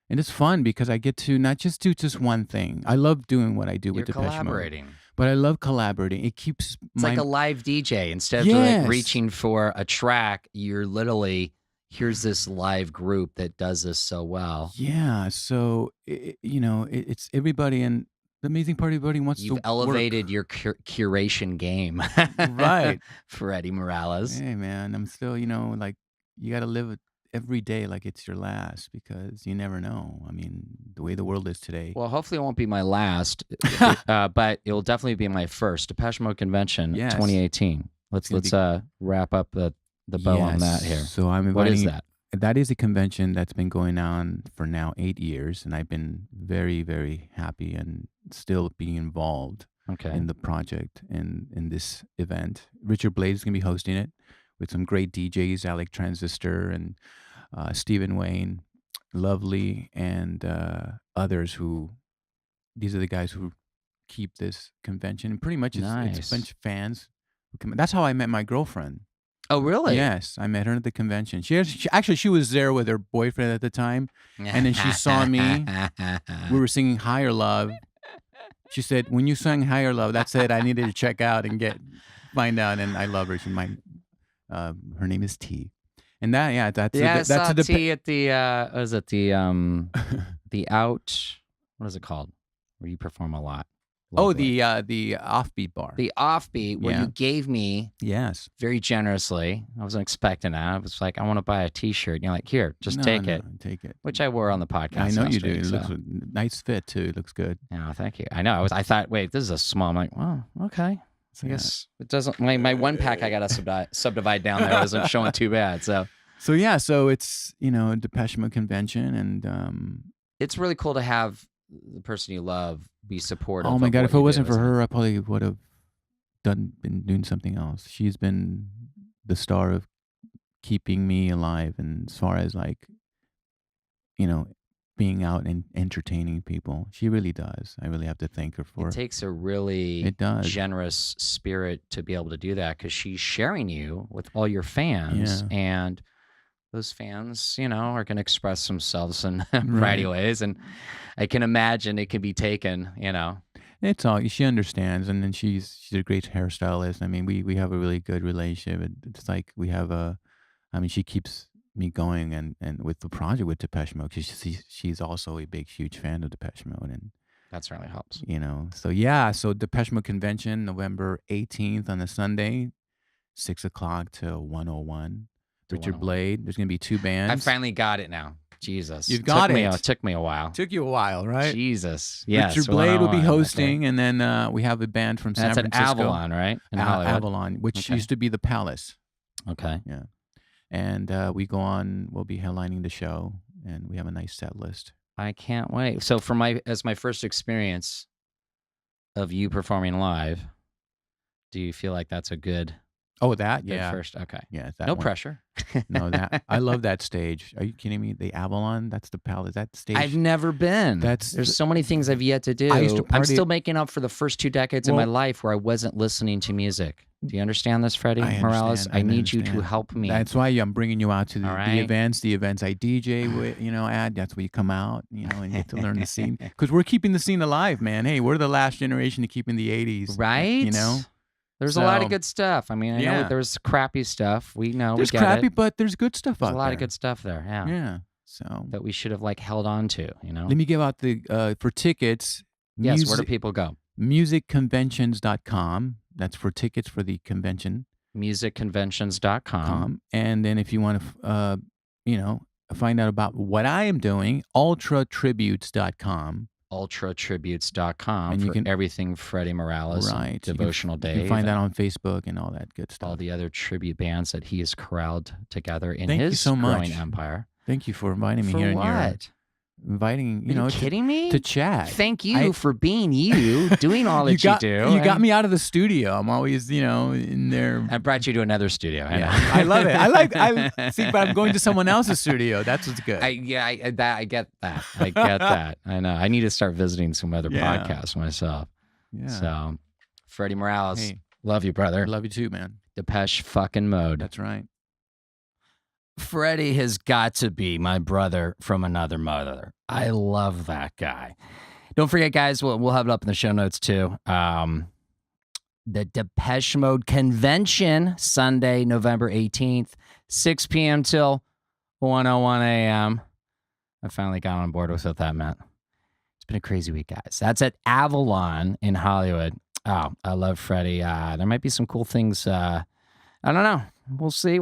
S4: And it's fun because I get to not just do just one thing. I love doing what I do
S1: You're
S4: with Depeche Mode.
S1: collaborating.
S4: But I love collaborating. It keeps
S1: It's like a live DJ. Instead of
S4: Yes.
S1: reaching for a track, you're literally, here's this live group that does this so well.
S4: Yeah, so it's everybody, and the amazing part, everybody wants
S1: You've
S4: to
S1: elevated your curation game.
S4: Right.
S1: Freddie Morales.
S4: Hey man, I'm still, like you got to live it every day like it's your last because you never know. I mean, the way the world is today.
S1: Well, hopefully it won't be my last, but it will definitely be my first Depeche Mode convention,
S4: Yes.
S1: 2018. Let's
S4: gonna
S1: wrap up the bow on that here.
S4: So I'm
S1: What
S4: inviting.
S1: is that?
S4: That is a convention that's been going on for now 8 years, and I've been very, very happy and still being involved
S1: Okay.
S4: in the project and in this event. Richard Blade is going to be hosting it with some great DJs, Alec Transistor and Stephen Wayne, Lovely, and others these are the guys who keep this convention. And pretty much it's
S1: Nice.
S4: a bunch of fans. That's how I met my girlfriend.
S1: Oh, really?
S4: Yes, I met her at the convention. She was there with her boyfriend at the time, and then she saw me. We were singing Higher Love. She said, "When you sang Higher Love, that's it. I needed to check out and find out." And I love her. Her name is T. And that's
S1: I saw
S4: a
S1: T at the what is it, the out, what is it called, where you perform a lot? locally?
S4: the offbeat bar.
S1: The offbeat, where
S4: Yeah.
S1: you gave me
S4: Yes.
S1: very generously. I wasn't expecting that. I was like, I want to buy a T-shirt. And you're like, here, just take it.
S4: Take it.
S1: Which I wore on the podcast.
S4: I know
S1: last
S4: you do.
S1: week,
S4: It
S1: so.
S4: looks a nice fit too. It looks good.
S1: Yeah, thank you. I know. I thought, wait, this is a small. I'm like, well, okay. So I
S4: Yeah.
S1: guess it doesn't. My one pack I got to subdivide down there wasn't showing too bad. So
S4: So it's Depeche Mode convention, and
S1: it's really cool to have the person you love be supportive.
S4: oh my
S1: of
S4: god,
S1: what
S4: if it
S1: you
S4: wasn't
S1: do,
S4: for
S1: isn't it?
S4: her, I probably would have been doing something else. She's been the star of keeping me alive, and as far as being out and entertaining people, she really does. I really have to thank her for
S1: It takes a really
S4: It does.
S1: generous spirit to be able to do that because she's sharing you with all your fans,
S4: Yeah.
S1: and those fans, are going to express themselves in a
S4: Right.
S1: variety of ways, and I can imagine it can be taken,
S4: It's all she understands, and then she's a great hairstylist. I mean, we have a really good relationship. It's like we have she keeps me going, and with the project with Depeche Mode, because she's also a big, huge fan of Depeche Mode, and
S1: that certainly helps.
S4: so Depeche Mode convention, November 18th on a Sunday, 6 o'clock to 101.
S1: To
S4: Richard
S1: 101.
S4: Blade. There's gonna be 2 bands.
S1: I finally got it now. Jesus.
S4: You've got
S1: It took me a while.
S4: Took you a while, right?
S1: Jesus. Yes.
S4: Richard Blade will be
S1: 101,
S4: hosting, and then we have a band from San
S1: That's at
S4: Francisco.
S1: Avalon, right? In Hollywood.
S4: Avalon, which used to be the Palace.
S1: Okay.
S4: Yeah. And we'll be headlining the show, and we have a nice set list.
S1: I can't wait. So as my first experience of you performing live, do you feel like that's a good first? Okay.
S4: Yeah. That
S1: No
S4: one.
S1: pressure.
S4: No, I love that stage. Are you kidding me? The Avalon, that's the Palace. That stage.
S1: I've never been. There's so many things I've yet to do.
S4: I used to
S1: I'm
S4: party-
S1: still making up for the first 2 decades of my life where I wasn't listening to music. Do you understand this, Freddie Morales? I need you to help me.
S4: That's why I'm bringing you out to the
S1: right.
S4: events I DJ with, at. That's where you come out, and get to learn the scene. Because we're keeping the scene alive, man. Hey, we're the last generation to keep in the 80s.
S1: Right? There's a lot of good stuff. I mean, I know there's crappy stuff. We know.
S4: There's
S1: we get
S4: crappy,
S1: it.
S4: but there's good stuff
S1: There's
S4: out there.
S1: a lot of good stuff there. Yeah.
S4: Yeah. So
S1: that we should have held on to,
S4: Let me give out the for tickets.
S1: Yes, where do people go?
S4: Musicconventions.com. That's for tickets for the convention.
S1: Musicconventions.com.
S4: And then if you want to, find out about what I am doing, ultratributes.com.
S1: Ultratributes.com.
S4: And you can
S1: everything Freddie Morales,
S4: right?
S1: Devotional Dave.
S4: You can find that on Facebook and all that good stuff.
S1: All the other tribute bands that he has corralled together in
S4: Thank you
S1: his
S4: so
S1: growing
S4: much.
S1: empire.
S4: Thank you for inviting me
S1: For
S4: here. And
S1: what?
S4: Inviting,
S1: Are you kidding me?
S4: to chat.
S1: Thank you for being you, doing all that you do.
S4: You got me out of the studio. I'm always, in there.
S1: I brought you to another studio. I know.
S4: I love it. See, but I'm going to someone else's studio. That's what's good.
S1: I get that. I get that. I know. I need to start visiting some other podcasts myself.
S4: Yeah.
S1: So, Freddie Morales,
S4: Hey.
S1: love you, brother.
S4: I love you too, man.
S1: Depeche fucking Mode.
S4: That's right.
S1: Freddie has got to be my brother from another mother. I love that guy. Don't forget, guys, we'll have it up in the show notes too. The Depeche Mode Convention, Sunday, November 18th, 6 p.m. till 1:01 a.m. I finally got on board with what that meant. It's been a crazy week, guys. That's at Avalon in Hollywood. Oh, I love Freddie. There might be some cool things. I don't know. We'll see.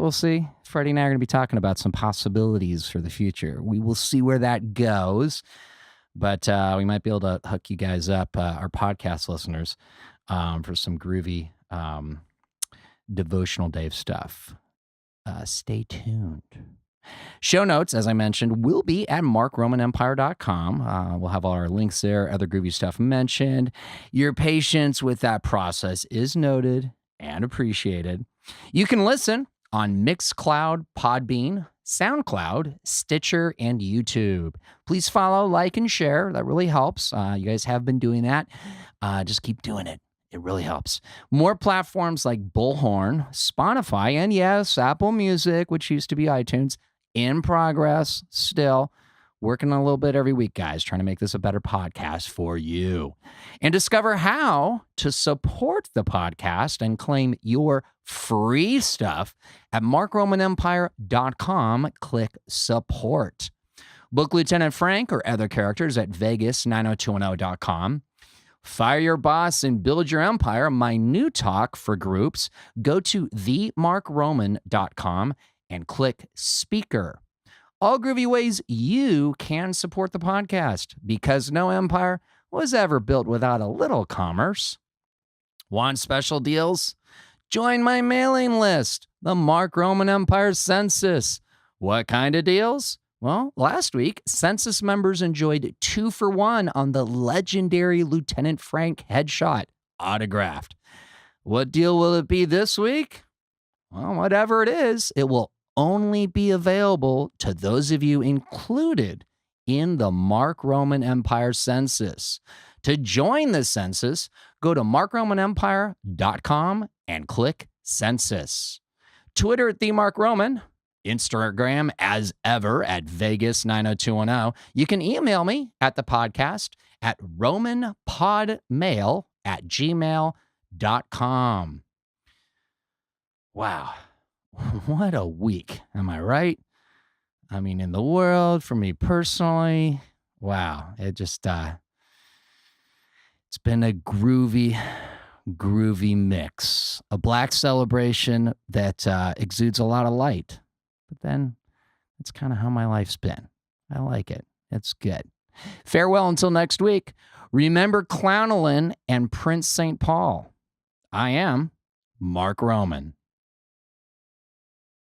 S1: Freddie and I are going to be talking about some possibilities for the future. We will see where that goes. But we might be able to hook you guys up, our podcast listeners, for some groovy Devotional Dave stuff. Stay tuned. Show notes, as I mentioned, will be at markromanempire.com. We'll have all our links there, other groovy stuff mentioned. Your patience with that process is noted and appreciated. You can listen on Mixcloud, Podbean, SoundCloud, Stitcher, and YouTube. Please follow, like, and share. That really helps. You guys have been doing that. Just keep doing it. It really helps. More platforms like Bullhorn, Spotify, and yes, Apple Music, which used to be iTunes, in progress still. Working a little bit every week, guys, trying to make this a better podcast for you. And discover how to support the podcast and claim your free stuff at markromanempire.com. Click support. Book Lieutenant Frank or other characters at vegas90210.com. Fire your boss and build your empire. My new talk for groups. Go to themarkroman.com and click speaker. All groovy ways you can support the podcast, because no empire was ever built without a little commerce. Want special deals? Join my mailing list, the Mark Roman Empire Census. What kind of deals? Well, last week, Census members enjoyed 2-for-1 on the legendary Lieutenant Frank headshot, autographed. What deal will it be this week? Well, whatever it is, it will only be available to those of you included in the Mark Roman Empire Census. To join the census, go to markromanempire.com and click Census. Twitter at @TheMarkRoman. Instagram, as ever, at Vegas90210. You can email me at the podcast at romanpodmail@gmail.com. Wow. What a week. Am I right? I mean, in the world, for me personally, wow. It just, it's been a groovy mix. A black celebration that exudes a lot of light. But then that's kind of how my life's been. I like it. It's good. Farewell until next week. Remember Clownolin and Prince St. Paul. I am Mark Roman.